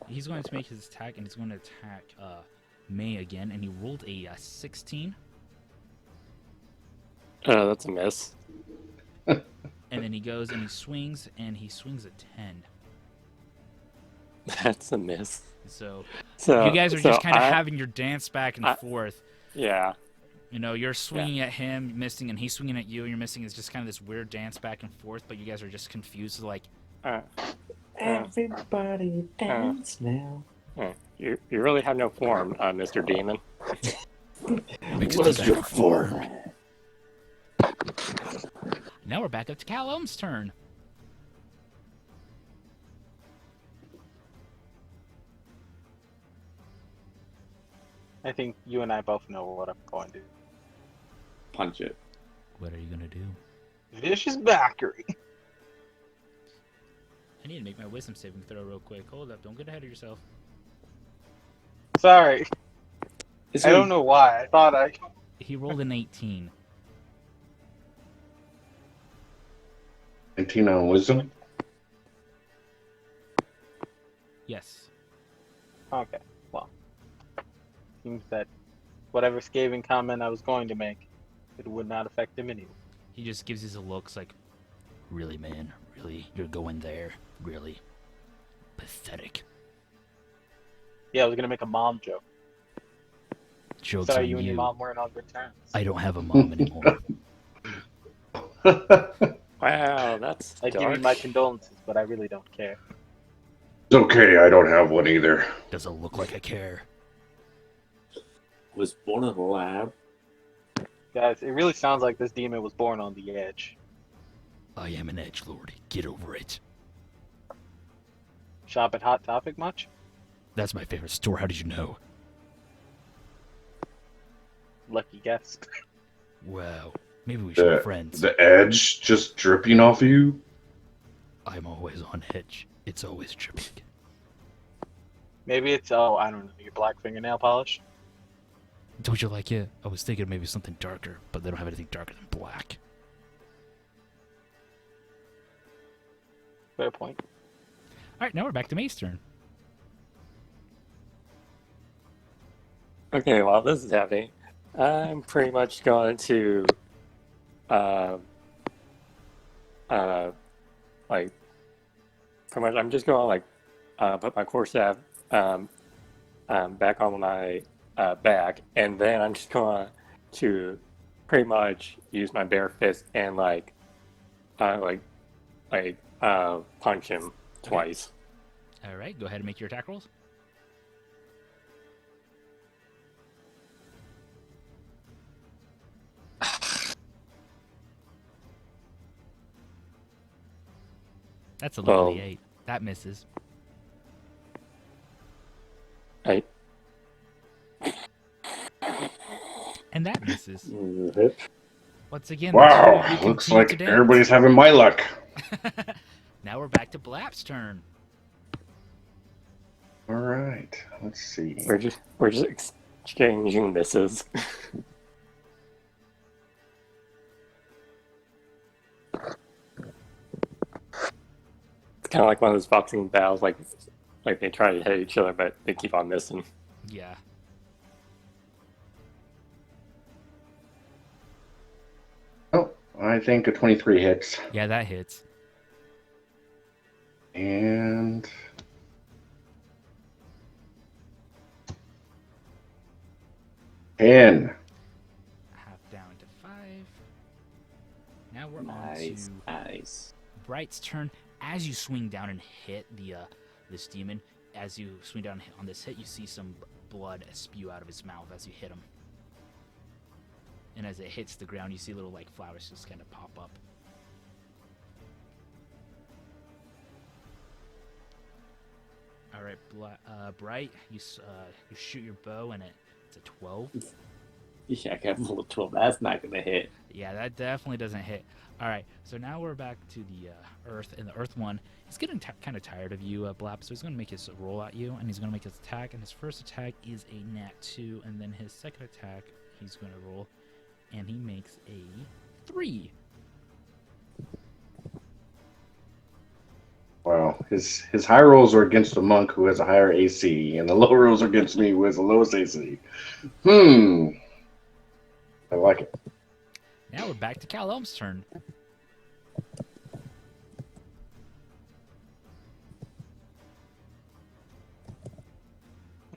he's going to make his attack, and he's going to attack May again, and he rolled a 16. That's a miss. And then he goes and he swings a 10. That's a miss. So So you guys are just kind of I- having your dance back and forth. Yeah. You know, you're swinging at him, missing, and he's swinging at you, and you're missing. It's just kind of this weird dance back and forth, but you guys are just confused. Like, Uh, Everybody dance now. you really have no form, Mr. Demon. What is your form? now we're back up to Callum's turn. I think you and I both know what I'm going to do. Punch it. What are you going to do? Vicious Backery. I need to make my wisdom saving throw real quick. Hold up. Don't get ahead of yourself. Sorry. Is I don't know why. I thought I... He rolled an 18. 19 on wisdom. Yes. Okay. Seems that whatever scathing comment I was going to make, it would not affect him anyway. He just gives you the looks like, really, man? Really? You're going there? Really? Pathetic. Yeah, I was gonna make a mom joke. Joke's Sorry, on you and your you. mom weren't on good terms. I don't have a mom anymore. Wow, that's I give you dark. my condolences, but I really don't care. It's okay, I don't have one either. Doesn't look like I care. Was born in a lab. Guys, it really sounds like this demon was born on the edge. I am an edgelord. Get over it. Shop at Hot Topic much? That's my favorite store. How did you know? Lucky guess. Wow. Maybe we should be friends. The edge just dripping off you? I'm always on edge. It's always dripping. Maybe it's, oh, I don't know, your black fingernail polish? Don't you like it? I was thinking maybe something darker, but they don't have anything darker than black. Fair point. Alright, now we're back to May's turn. Okay, while this is happening, I'm pretty much going to, like, pretty much, I'm just going to, like, put my core staff, back on my, back, and then I'm just going to pretty much use my bare fist and, punch him twice. Alright, go ahead and make your attack rolls. That's a lovely 8. That misses. Right. And that misses. Hit. Once again, Wow, the two of you looks continue like to dance. everybody's having my luck. Now we're back to Blap's turn. All right, let's see. We're just exchanging misses. It's kind of like one of those boxing battles, like they try to hit each other, but they keep on missing. Yeah. Oh, I think a 23 hits. Yeah, that hits. And 10. Half down to 5. Now we're Nice, on to nice. Bright's turn. As you swing down and hit the this demon, as you swing down and hit on this hit, you see some blood spew out of his mouth as you hit him. And as it hits the ground, you see little like flowers just kind of pop up. All right, Bright, you shoot your bow and it's a 12. Yeah, I got a little 12. That's not gonna hit. Yeah, that definitely doesn't hit. All right, so now we're back to the Earth, and the Earth one, he's getting kind of tired of you, Blap, so he's going to make his roll at you, and he's going to make his attack, and his first attack is a nat 2, and then his second attack, he's going to roll, and he makes a 3. Wow, his high rolls are against a monk who has a higher AC, and the low rolls are against me who has the lowest AC. I like it. Now we're back to Cal Elm's turn.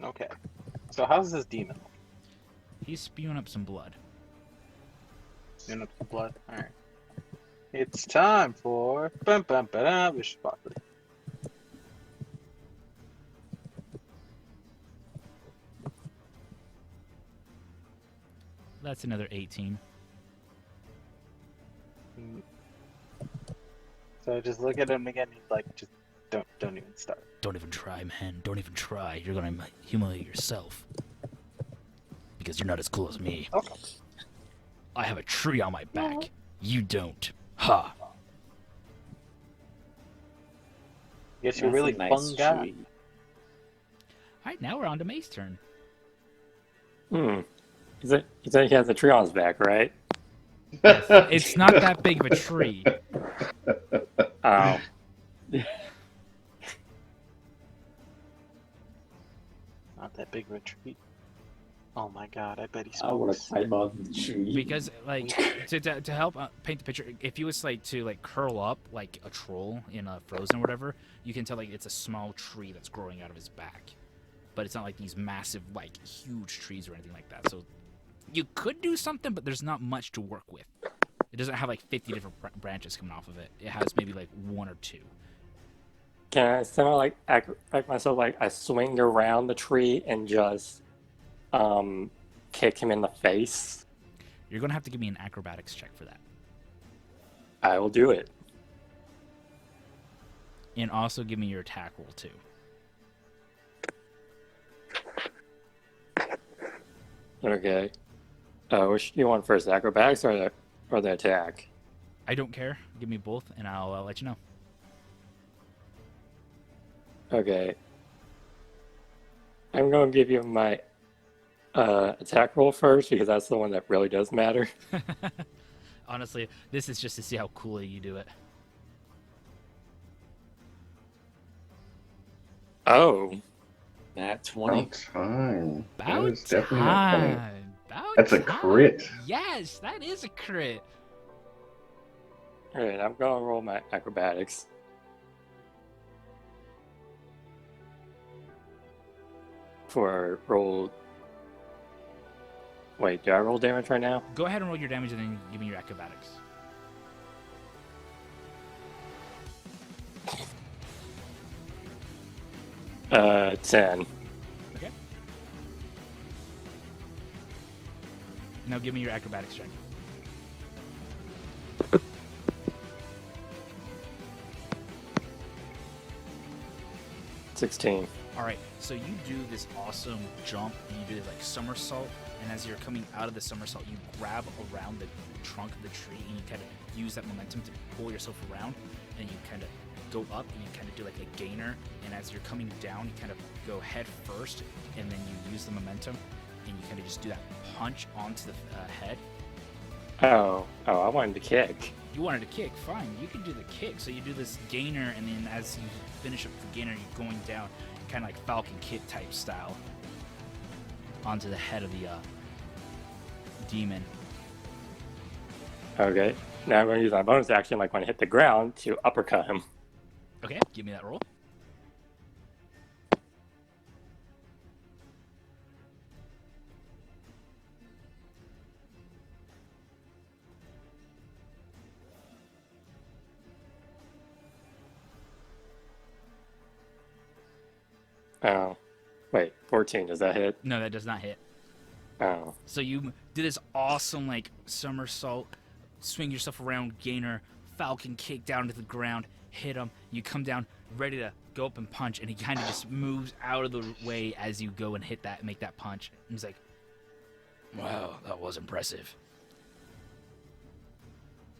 Okay. So how's this demon look? He's spewing up some blood. In up the blood? Alright. It's time for Vishwapati. That's another 18. So just look at him again. He's like, just don't even start. Don't even try, man. Don't even try. You're going to humiliate yourself. Because you're not as cool as me. Okay. I have a tree on my back. You don't. Ha! Guess you're That's really a nice fun guy. tree. Alright, now we're on to May's turn. He said he has a tree on his back, right? It's not that big of a tree. Oh. Not that big of a treat. Oh my god, I bet he I want to smokes. climb on the tree. Because like to help paint the picture, if you was like to like curl up like a troll in a Frozen or whatever, you can tell like it's a small tree that's growing out of his back, but it's not like these massive like huge trees or anything like that. So you could do something, but there's not much to work with. It doesn't have like 50 different branches coming off of it. It has maybe like one or two. Can I somehow like act myself like I swing around the tree and just kick him in the face? You're gonna have to give me an acrobatics check for that, I will do it. and also give me your attack roll too. Okay. Which do you want first, acrobatics or the attack? I don't care. Give me both, and I'll let you know. Okay. I'm going to give you my attack roll first because that's the one that really does matter. Honestly, this is just to see how coolly you do it. Oh. Nat 20. About time. That About is definitely not funny. time. About That's a time. crit. Yes, that is a crit. All right, I'm going to roll my acrobatics. For roll. Wait, do I roll damage right now? Go ahead and roll your damage, and then give me your acrobatics. Uh, 10. Okay. Now give me your acrobatics check. $16. All right, so you do this awesome jump, and you do this like somersault, and as you're coming out of the somersault, you grab around the trunk of the tree, and you kind of use that momentum to pull yourself around, and you kind of go up, and you kind of do like a gainer, and as you're coming down, you kind of go head first, and then you use the momentum, and you kind of just do that punch onto the head. Oh, I wanted to kick. You wanted to kick, fine, you can do the kick, so you do this gainer, and then as you finish up the gainer, you're going down, kind of like Falcon Kick type style, onto the head of the demon. Okay. Now I'm going to use my bonus action, like when I hit the ground, to uppercut him. Okay, give me that roll. Oh. Wait, 14, does that hit? No, that does not hit. Oh. So you do this awesome like somersault, swing yourself around, gainer, Falcon Kick down to the ground, hit him. You come down, ready to go up and punch, and he kind of just moves out of the way as you go and hit that, make that punch. And he's like, "Wow, that was impressive."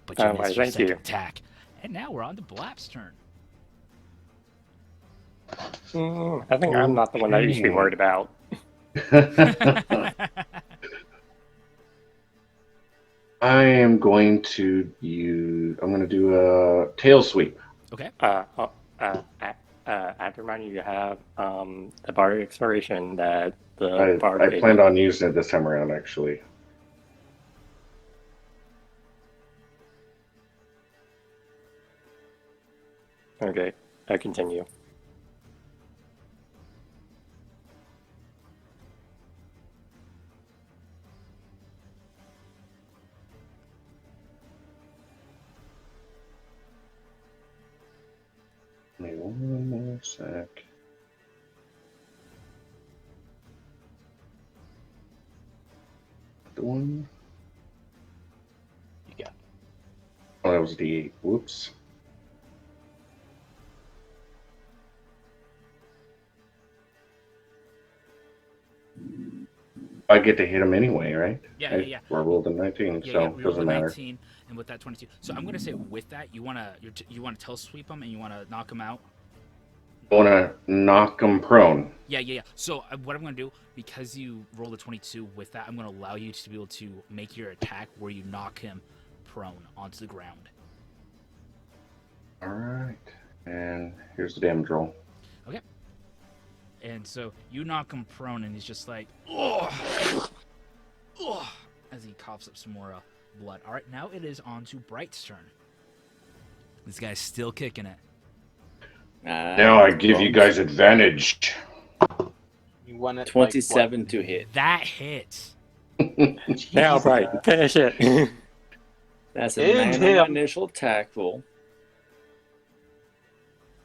But you missed your thank second you. attack, and now we're on to Blap's turn. I think I'm not the one that you should be worried about. I am going to do a tail sweep. Okay. I have to remind you have the bardic inspiration that the bard I gave planned you. on using it this time around, actually. Okay, I continue. Give me one more sec. The one. You got Oh, that was D8. Whoops. I get to hit him anyway, right? Yeah. I rolled a 19, Yeah, so yeah, it we rolled a doesn't matter. 19, and with that 22. So I'm gonna say with that, you wanna tail sweep him and you wanna knock him out. I want to knock him prone. Yeah. So what I'm gonna do, because you rolled a 22 with that, I'm gonna allow you to be able to make your attack where you knock him prone onto the ground. All right, and here's the damage roll. And so you knock him prone, and he's just like, oh, as he coughs up some more blood. All right, now it is on to Bright's turn. This guy's still kicking it. Now I give you guys advantage. You won it 27 like, to hit. That hits. Now, Bright, finish it. That's a End 9 on my him. initial attack roll.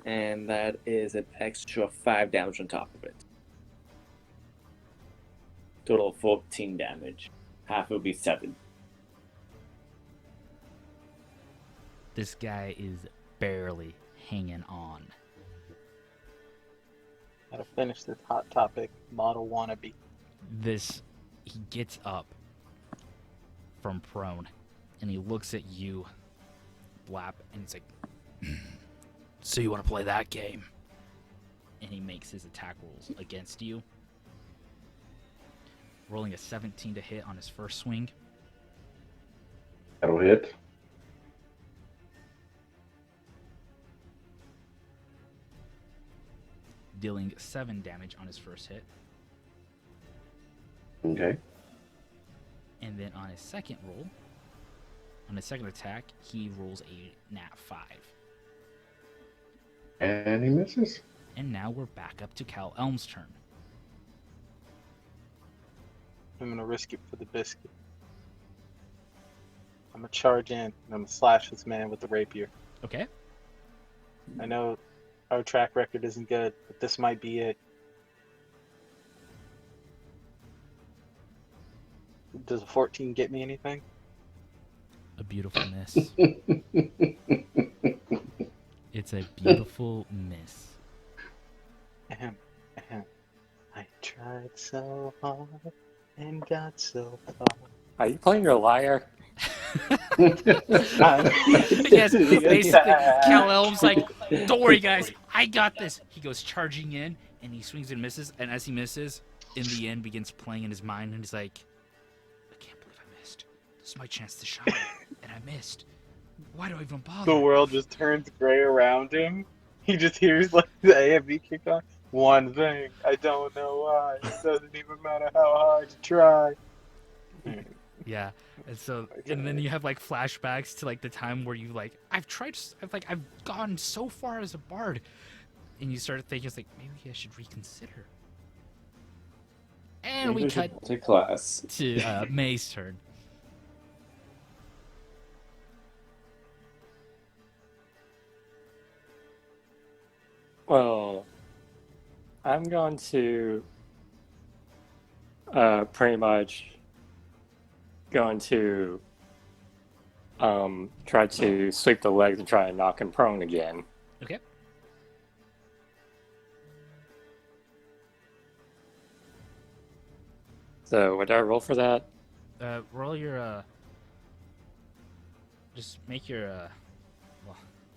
And that is an extra 5 damage on top of it. Total of 14 damage. Half will be 7. This guy is barely hanging on. Gotta finish this hot topic model wannabe. He gets up from prone, and he looks at you, Blap, and he's like, so you want to play that game? And he makes his attack rolls against you. Rolling a 17 to hit on his first swing. That'll hit. Dealing 7 damage on his first hit. Okay. And then on his second roll, on his second attack, he rolls a nat 5. And he misses. And now we're back up to Cal Elm's turn. I'm gonna risk it for the biscuit. I'm gonna charge in and I'm gonna slash this man with the rapier. Okay. I know our track record isn't good, but this might be it. Does a 14 get me anything? A beautiful miss. It's a beautiful miss. Ahem, ahem. I tried so hard and got so far. Are you playing your liar? Yes, basically, Cal Elm's like, don't worry, guys, I got this. He goes charging in, and he swings and misses, and as he misses, in the end, begins playing in his mind, and he's like, I can't believe I missed. This is my chance to shine, and I missed. Why do I even bother? The world just turns gray around him. He just hears like the AFV kick on. One thing, I don't know why. It doesn't even matter how hard you try. Yeah, and so, and then you have like flashbacks to like the time where you like, I've gone so far as a bard, and you start thinking, it's like, maybe I should reconsider. And we cut to class. to May's turn. Well, I'm going to pretty much going to try to sweep the legs and try and knock him prone again. Okay. So would I roll for that? Roll your just make your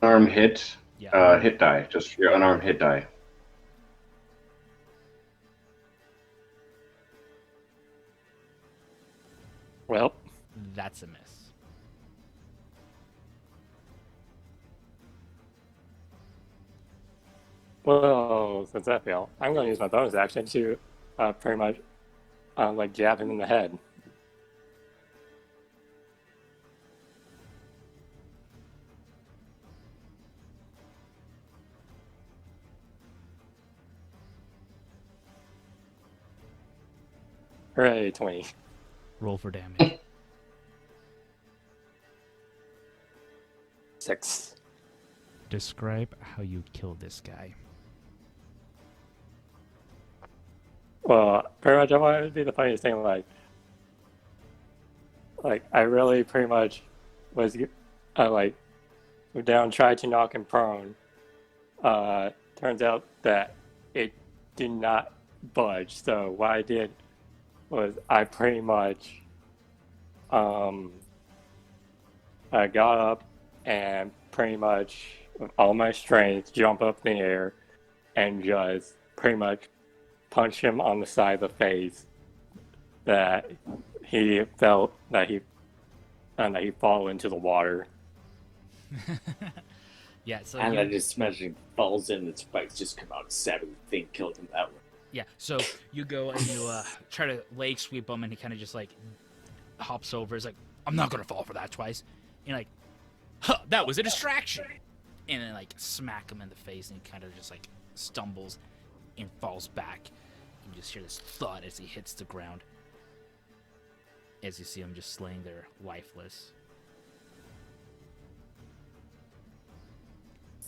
Arm hit. yeah. Hit die. Just your unarmed hit die. Well, That's a miss. well, since that failed, I'm going to use my bonus action to pretty much like jab him in the head. Hooray, 20. Roll for damage. 6. Describe how you killed this guy. Well, pretty much I wanted it to be the funniest thing, like I really pretty much was like down, tried to knock him prone. Turns out that it did not budge. So what I did was I pretty much I got up and pretty much with all my strength jump up in the air and just pretty much punch him on the side of the face that he felt that he fall into the water. Yeah, so And you, I just imagine falls in, its spikes just come out, stabbing the thing, killed him that way. Yeah, so you go and you try to leg sweep him, and he kind of just like hops over. He's like, "I'm not gonna fall for that twice." And you're like, "Huh, that was a distraction." And then like smack him in the face, and he kind of just like stumbles and falls back. You just hear this thud as he hits the ground. As you see him just laying there lifeless.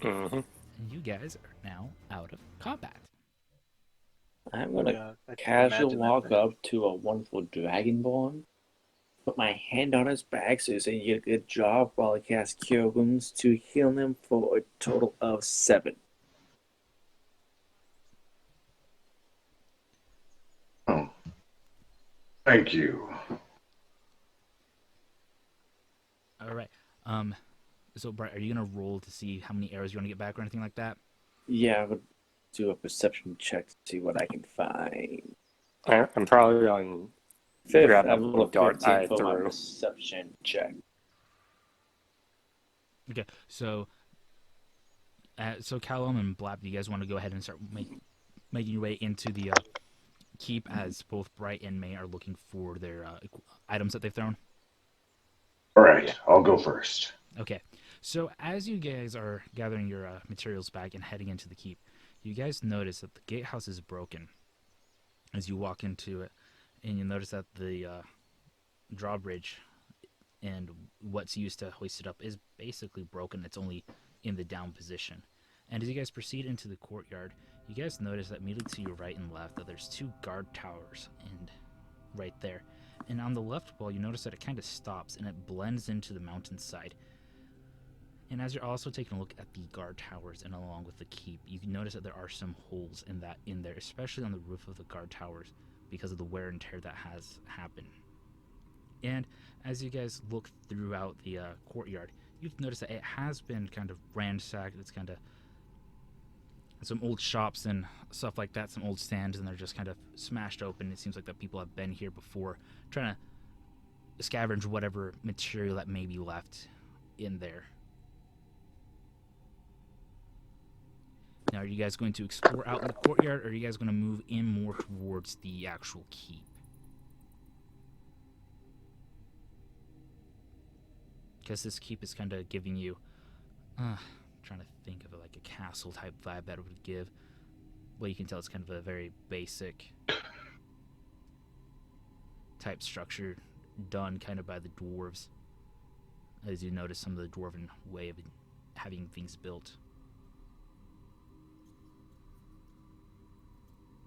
Mm-hmm. And you guys are now out of combat. I'm gonna Yeah, I can casual imagine that walk thing. up to a wonderful dragonborn, put my hand on his back so he's saying you did a good job while I cast Cure Wounds to heal him for a total of 7. Oh, thank you. All right. So Bright, are you gonna roll to see how many arrows you want to get back or anything like that? Yeah, I would do a perception check to see what I can find. I'm probably on. Fifth, Grab I the rolled a dart 15 I for my threw. perception check. Okay. So Callum and Blap, do you guys want to go ahead and start making your way into the keep as both Bright and May are looking for their items that they've thrown? All right, I'll go first. Okay. So as you guys are gathering your materials back and heading into the keep, you guys notice that the gatehouse is broken. As you walk into it, and you notice that the drawbridge and what's used to hoist it up is basically broken. It's only in the down position. And as you guys proceed into the courtyard, you guys notice that immediately to your right and left that there's 2 guard towers and right there. And on the left wall, you notice that it kind of stops and it blends into the mountainside. And as you're also taking a look at the guard towers and along with the keep, you can notice that there are some holes in there, especially on the roof of the guard towers because of the wear and tear that has happened. And as you guys look throughout the courtyard, you've noticed that it has been kind of ransacked. It's kind of some old shops and stuff like that, some old stands, and they're just kind of smashed open. It seems like that people have been here before, trying to scavenge whatever material that may be left in there. Now, are you guys going to explore out in the courtyard, or are you guys going to move in more towards the actual keep? Because this keep is kind of giving you, trying to think of it like a castle type vibe that it would give. Well, you can tell it's kind of a very basic type structure done kind of by the dwarves. As you notice some of the dwarven way of having things built.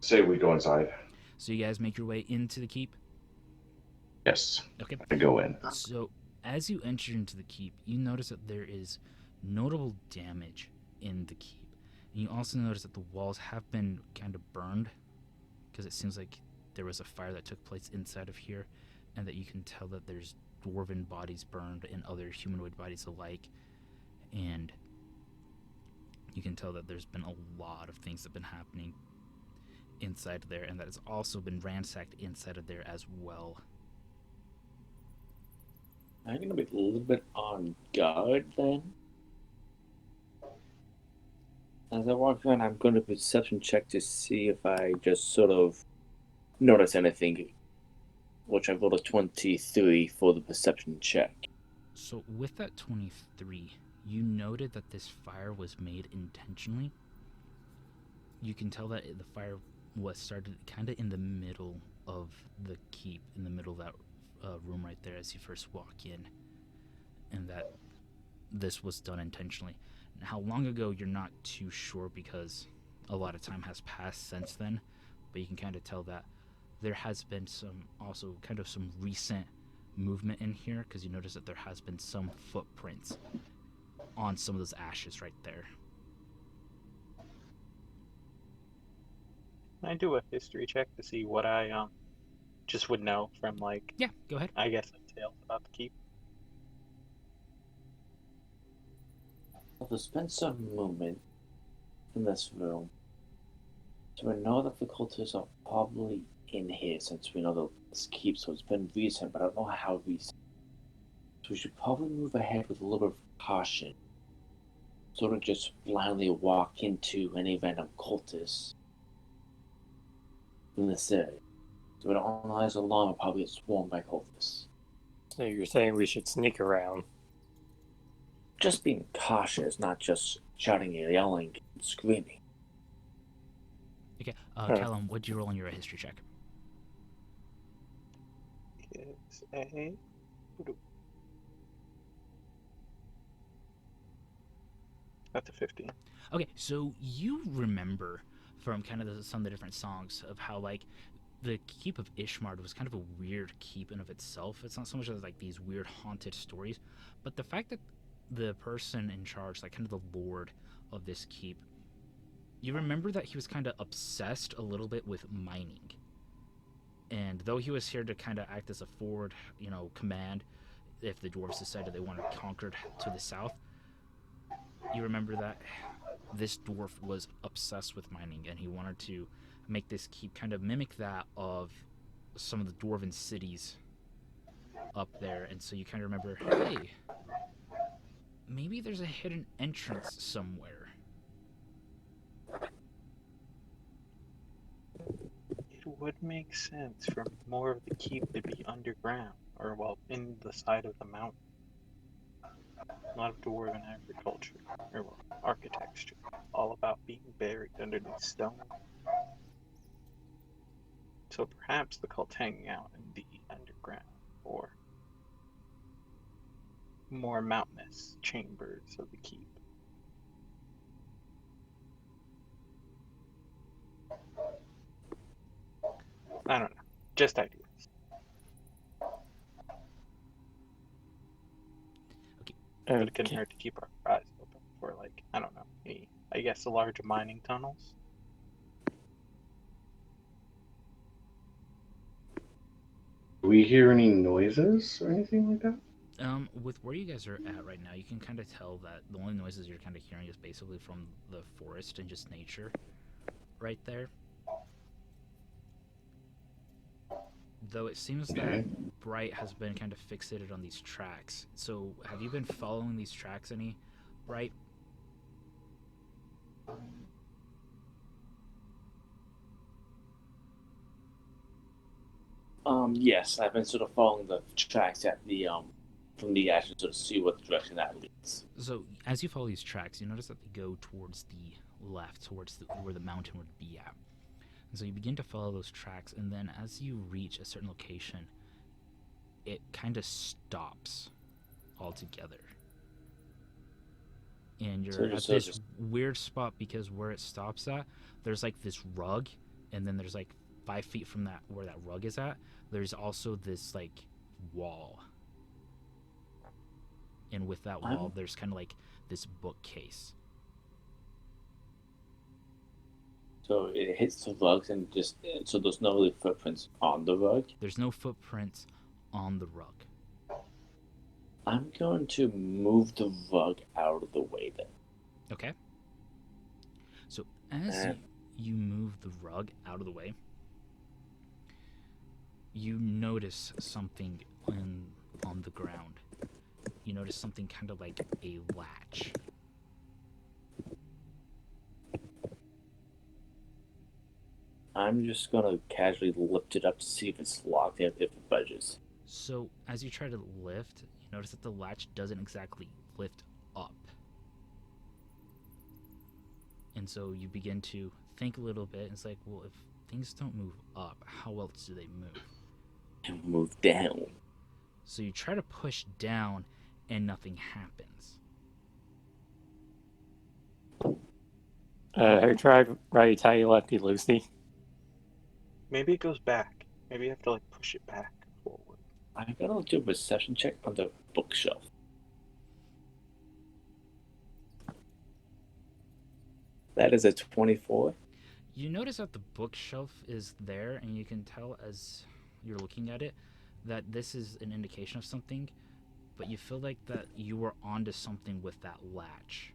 Say we go inside. So you guys make your way into the keep? Yes, Okay. I go in. So as you enter into the keep, you notice that there is notable damage in the keep. And you also notice that the walls have been kind of burned because it seems like there was a fire that took place inside of here, and that you can tell that there's dwarven bodies burned and other humanoid bodies alike. And you can tell that there's been a lot of things that have been happening inside of there, and that it's also been ransacked inside of there as well. I'm gonna be a little bit on guard then. As I walk around, I'm going to perception check to see if I just sort of notice anything, which I rolled a 23 for the perception check. So with that 23, you noted that this fire was made intentionally. You can tell that the fire was started kind of in the middle of the keep, in the middle of that room right there as you first walk in, and that this was done intentionally. And how long ago, you're not too sure because a lot of time has passed since then, but you can kind of tell that there has been some recent movement in here because you notice that there has been some footprints on some of those ashes right there. Can I do a history check to see what I just would know from, like, Yeah, go ahead. I guess, like, tales about the keep? There's been some movement in this room. So we know that the cultists are probably in here since we know that this keep, so it's been recent, but I don't know how recent. So we should probably move ahead with a little bit of caution. Sort of just blindly walk into any random cultist. in the city. So we don't realize the llama probably gets swarmed by cultists. So you're saying we should sneak around? Just being cautious, not just shouting and yelling and screaming. Okay, Huh. Callum, what'd you roll on your history check? It's a. That's a 15. Okay, so you remember from kind of some of the different songs of how like the keep of Ishmard was kind of a weird keep in of itself. It's not so much as like these weird haunted stories, but the fact that the person in charge, like kind of the lord of this keep, you remember that he was kind of obsessed a little bit with mining. And though he was here to kind of act as a forward, command if the dwarves decided they wanted conquered to the south, you remember that this dwarf was obsessed with mining and he wanted to make this keep kind of mimic that of some of the dwarven cities up there. And so you kind of remember, hey, maybe there's a hidden entrance somewhere. It would make sense for more of the keep to be underground, or well, in the side of the mountain. A lot of dwarven agriculture, or well, architecture, all about being buried underneath stone. So perhaps the cult hanging out in the underground, or more mountainous chambers of the keep. I don't know. Just ideas. But it couldn't Okay. hurt to keep our eyes open for, like, I don't know, I guess the large mining tunnels. Do we hear any noises or anything like that? With where you guys are at right now, you can kind of tell that the only noises you're kind of hearing is basically from the forest and just nature right there. Though it seems Okay. that Bright has been kind of fixated on these tracks. So have you been following these tracks any, Bright? Yes, I've been sort of following the tracks at the from the ash to sort of see what direction that leads. So as you follow these tracks, you notice that they go towards the left, towards where the mountain would be at. And so you begin to follow those tracks, and then as you reach a certain location, it kind of stops altogether. And So you're just at this weird spot because where it stops at, there's like this rug, and then there's like 5 feet from that where that rug is at, there's also this like wall. And with that wall, there's kind of like this bookcase. So it hits the rugs and just so there's no really footprints on the rug. There's no footprints on the rug. I'm going to move the rug out of the way then. Okay. So as you move the rug out of the way, you notice something on the ground. You notice something kind of like a latch. I'm just gonna casually lift it up to see if it's locked and if it budges. So as you try to lift, you notice that the latch doesn't exactly lift up. And so you begin to think a little bit. And it's like, well, if things don't move up, how else do they move? And move down. So you try to push down, and nothing happens. Have you tried righty tighty lefty loosey? Maybe it goes back. Maybe you have to, like, push it back forward. I gotta do a perception check on the bookshelf. That is a 24. You notice that the bookshelf is there, and you can tell as you're looking at it that this is an indication of something, but you feel like that you were onto something with that latch.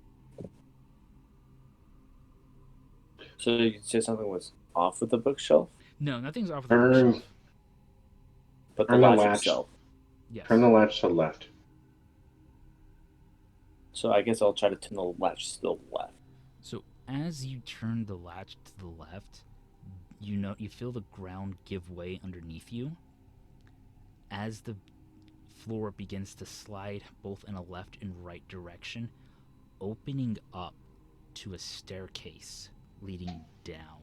So you can say something was off with the bookshelf, No, nothing's off of the Turn- bookshelf. but the Turn the latch latch. itself. Yes. Turn the latch to the left. So I guess I'll try to turn the latch to the left. So as you turn the latch to the left, you feel the ground give way underneath you as the floor begins to slide both in a left and right direction, opening up to a staircase leading down.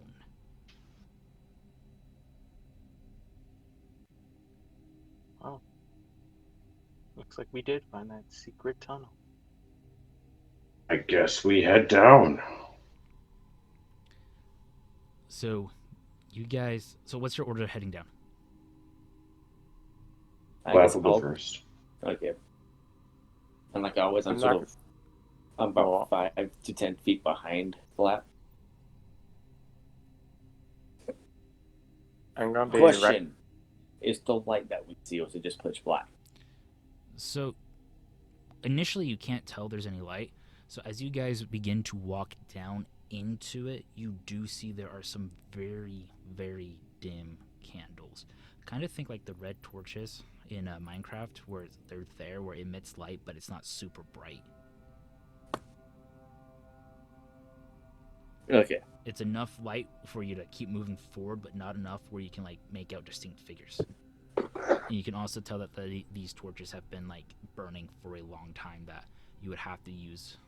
Oh, looks like we did find that secret tunnel. I guess we head down. So, you guys. So, what's your order of heading down? I Glad guess will go I'll. first. Okay. And like always, I'm I'm sort not- of I'm about Oh. 5 to 10 feet behind Flap. I'm gonna be Question: is the light that we see, or is it just pitch black? So, initially, you can't tell there's any light. So, as you guys begin to walk down into it, you do see there are some very, very dim candles. Kind of think like the red torches in Minecraft, where they're there, where it emits light, but it's not super bright. Okay. It's enough light for you to keep moving forward, but not enough where you can like make out distinct figures. And you can also tell that these torches have been like burning for a long time. That you would have to use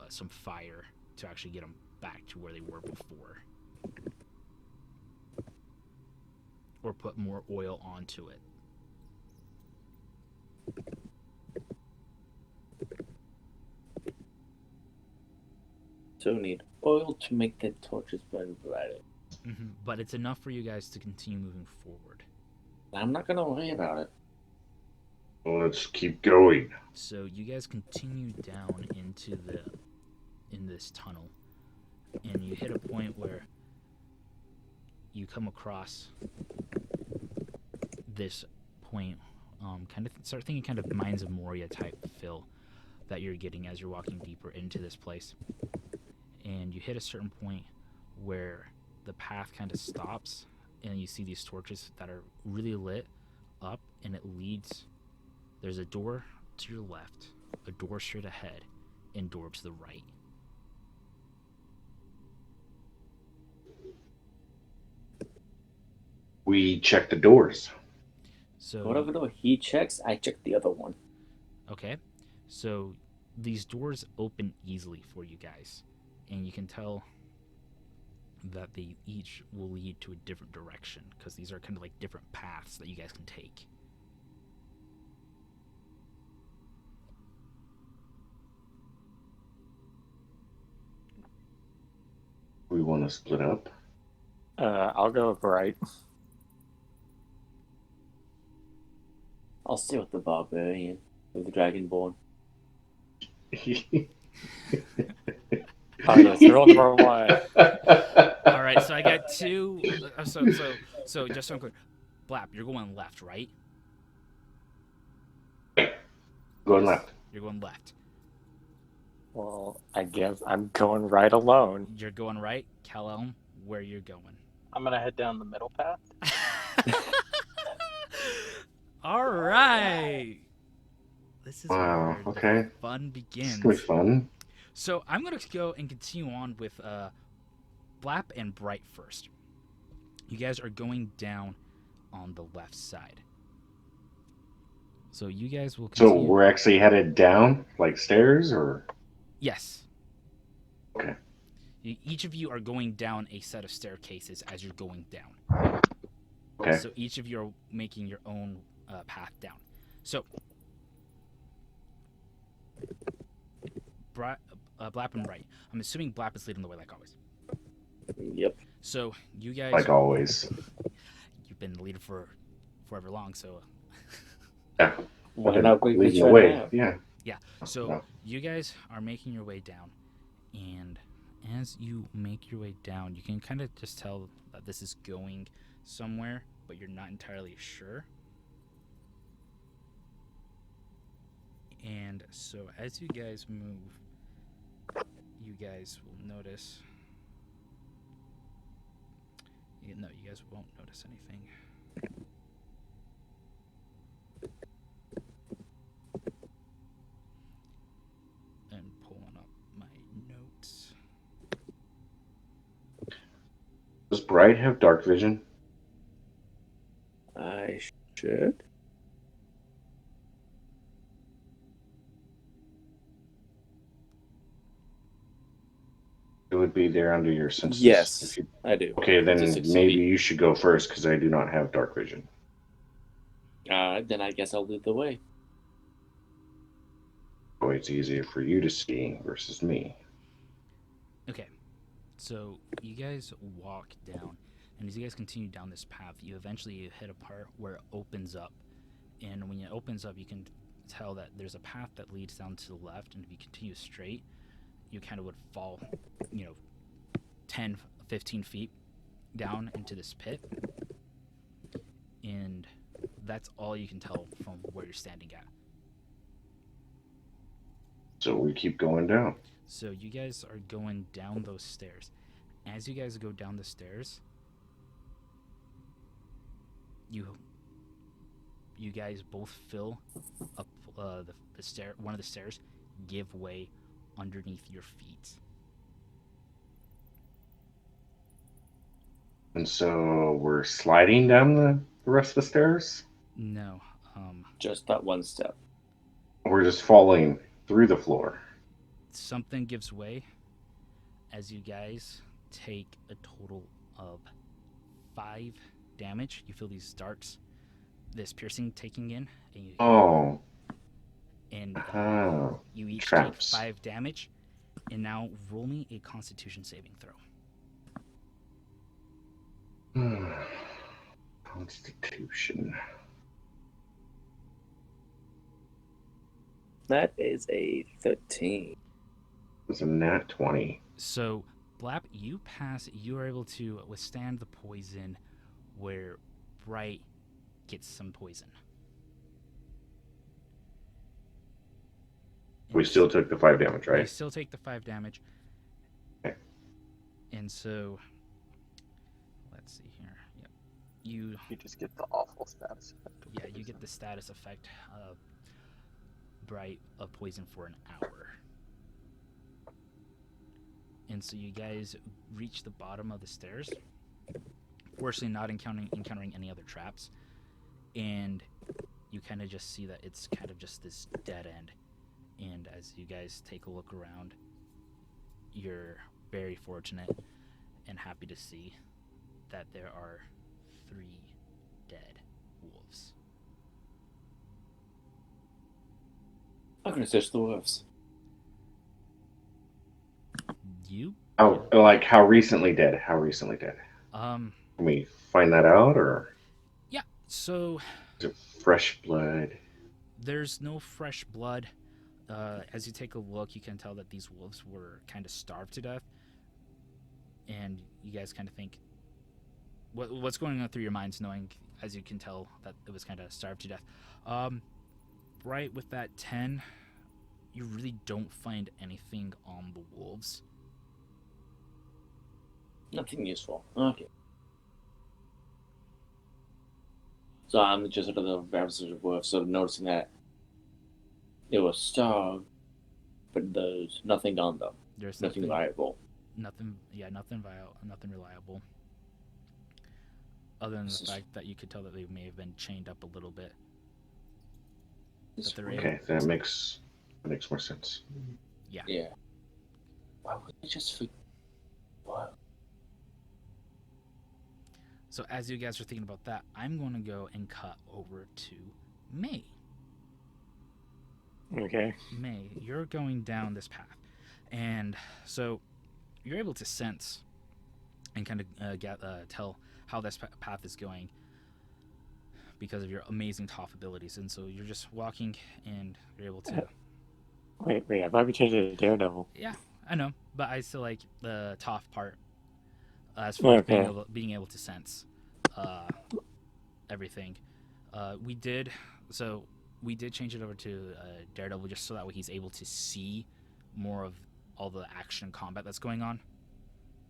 some fire to actually get them back to where they were before, or put more oil onto it. So we need oil to make the torches burn brighter. But it's enough for you guys to continue moving forward. I'm not gonna worry about it. Well, let's keep going. So you guys continue down in this tunnel, and you hit a point where you come across this point. Kind of start thinking kind of Mines of Moria type feel that you're getting as you're walking deeper into this place, and you hit a certain point where the path kind of stops, and you see these torches that are really lit up, and it leads. There's a door to your left, a door straight ahead, and door to the right. We check the doors. So Whatever door he checks, I check the other one. okay, so these doors open easily for you guys, and you can tell that they each will lead to a different direction because these are kind of like different paths that you guys can take. We want to split up. I'll go with right. I'll stay with the barbarian, with the dragonborn. Oh, yes, rule number one. All right, so I got two. So just so I'm clear, Blap, you're going left, right? Going Yes, left. You're going left. Well, I guess I'm going right alone. You're going right, Callum. Where you're going? I'm gonna head down the middle path. All right. This is Wow, where okay. the fun It's begins. gonna be fun. So I'm gonna go and continue on with Blap and Bright first. You guys are going down on the left side. So you guys will So continue. we're actually headed down, like stairs, or Yes. okay. Each of you are going down a set of staircases as you're going down. Okay. So each of you are making your own path down. So, Blap and Bright. I'm assuming Blap is leading the way like always. Yep. So you guys, Like always. you've been the leader for forever long. So Yeah. Why not we Leading try the way. now? Yeah. yeah. So Yeah. you guys are making your way down, and as you make your way down, you can kind of just tell that this is going somewhere, but you're not entirely sure. And so as you guys move, you guys will notice. No, you guys won't notice anything. And pulling up my notes. Does Bright have dark vision? I should. It would be there under your senses. Yes, If you... I do. Okay, then Just 60 maybe feet. you should go first because I do not have dark vision. Then I guess I'll lead the way. Oh, it's easier for you to see versus me. Okay, so you guys walk down, and as you guys continue down this path, you eventually hit a part where it opens up. And when it opens up, you can tell that there's a path that leads down to the left, and if you continue straight, you kind of would fall, 10, 15 feet down into this pit. And that's all you can tell from where you're standing at. So we keep going down. So you guys are going down those stairs. As you guys go down the stairs, you guys both feel up the stair. One of the stairs give way underneath your feet. And so we're sliding down the rest of the stairs? No, Just that one step. We're just falling through the floor. something gives way as you guys take a total of 5 damage. You feel these darts, this piercing taking in, and Oh. and you each Traps. take 5 damage. And now roll me a Constitution saving throw. Constitution. That is a 13. It was a nat 20. So, Blap, you pass. You are able to withstand the poison, where Bright gets some poison. We still took the 5 damage, You right? still take the 5 damage. Okay. And so, let's see here. Yep. You You just get the awful status effect. Yeah, you get the status effect of Bright of poison for an hour. And so you guys reach the bottom of the stairs, fortunately not encountering any other traps, and you kind of just see that it's kind of just this dead end. And as you guys take a look around, you're very fortunate and happy to see that there are 3 dead wolves. I'm gonna search the wolves. You? How recently dead? How recently dead? Can we find that out, or Yeah, so is it fresh blood? there's no fresh blood. As you take a look, you can tell that these wolves were kind of starved to death. And you guys kind of think, what's going on through your minds, knowing, as you can tell, that it was kind of starved to death. Right with that 10, you really don't find anything on the wolves. Nothing useful. Okay. So I'm just sort of the representative of wolves, sort of noticing that it was starved, but there's nothing on them. There's Nothing nothing viable. nothing reliable. Other than the fact that you could tell that they may have been chained up a little bit. That they're able. Okay, that makes more sense. Yeah. Why would they just what? So as you guys are thinking about that, I'm going to go and cut over to May. Okay. May, you're going down this path. And so you're able to sense and kind of tell how this path is going because of your amazing Toph abilities. And so you're just walking and you're able to... Wait, I thought we changed it to Daredevil. Yeah, I know. But I still like the Toph part as far as being able to sense everything. We did change it over to Daredevil just so that way he's able to see more of all the action combat that's going on.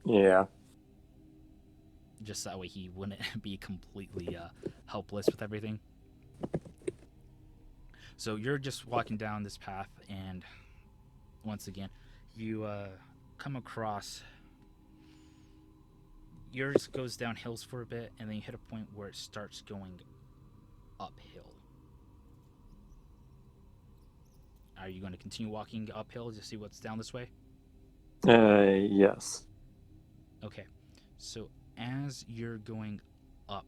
Yeah. Just that way he wouldn't be completely helpless with everything. So you're just walking down this path, and once again, you come across yours goes down hills for a bit, and then you hit a point where it starts going uphill. Are you going to continue walking uphill to see what's down this way? Yes. Okay. So as you're going up,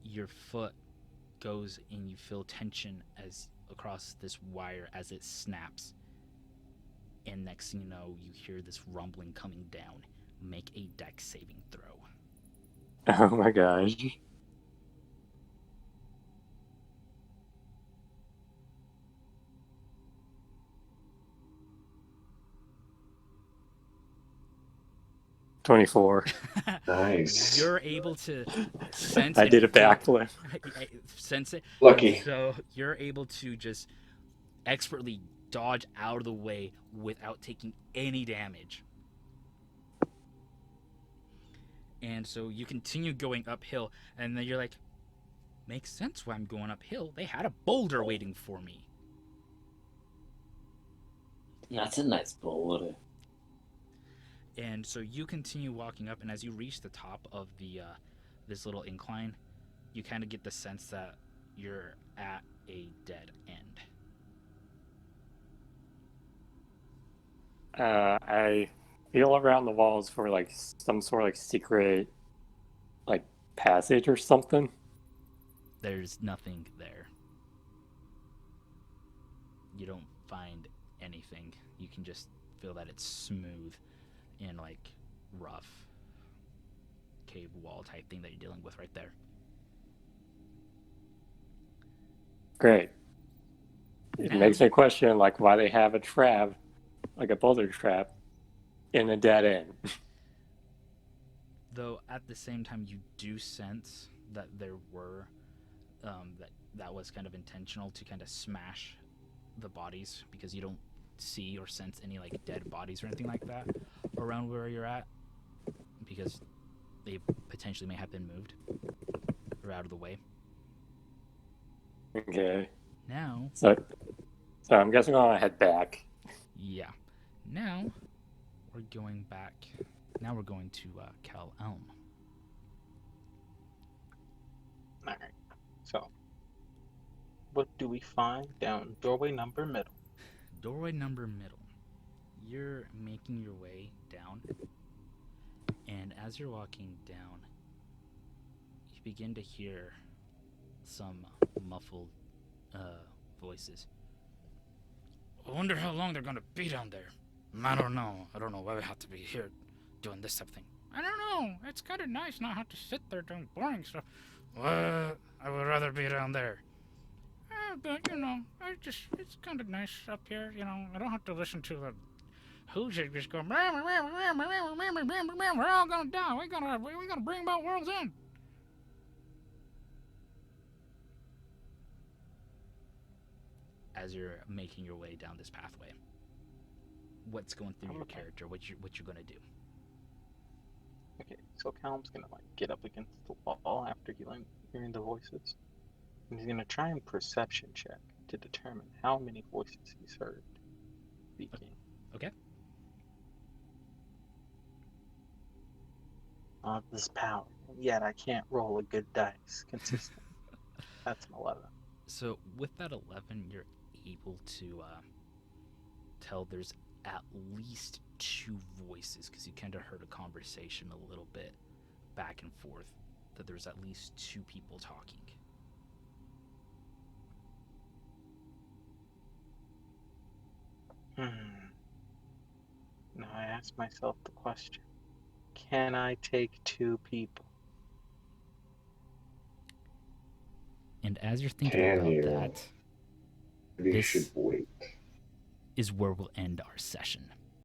your foot goes and you feel tension as across this wire as it snaps. And next thing you know, you hear this rumbling coming down. Make a dex saving throw. Oh my gosh. $24. Nice. You're able to sense I and did a feel- backflip. sense it. Lucky. And so you're able to just expertly dodge out of the way without taking any damage. And so you continue going uphill, and then you're like, makes sense why I'm going uphill. They had a boulder waiting for me. That's a nice boulder. And so you continue walking up, and as you reach the top of the this little incline, you kind of get the sense that you're at a dead end. I feel around the walls for like some sort of like secret like passage or something. There's nothing there. You don't find anything. You can just feel that it's smooth and like rough cave wall type thing that you're dealing with right there. Great. It makes me question like why they have a trap, like a boulder trap, in a dead end. Though at the same time, you do sense that there were that was kind of intentional to kind of smash the bodies, because you don't see or sense any like dead bodies or anything like that around where you're at, because they potentially may have been moved or out of the way. Okay. Now, So I'm guessing I'm gonna head back. yeah. Now we're going back. Now we're going to Cal Elm. All right. So, what do we find down doorway number middle? Doorway number middle. You're making your way down, and as you're walking down, you begin to hear some muffled voices. I wonder how long they're gonna be down there. I don't know. I don't know why we have to be here doing this type of thing. I don't know. It's kind of nice not have to sit there doing boring stuff. Well, I would rather be down there. But you know, it's kind of nice up here. You know, I don't have to listen to the Hoosier just go. We're all gonna die. We're gonna bring about world's end. As you're making your way down this pathway, what's going through your character? What you're gonna do? Okay, so Callum's gonna like get up against the wall after hearing the voices. And he's gonna try and perception check to determine how many voices he's heard speaking. Okay. This power, yet I can't roll a good dice consistently. That's an 11. So with that 11, you're able to tell there's at least two voices, because you kind of heard a conversation a little bit back and forth, that there's at least two people talking. Now I ask myself the question, can I take two people? And as you're thinking Can about you? that, Maybe you This- should wait. is where we'll end our session.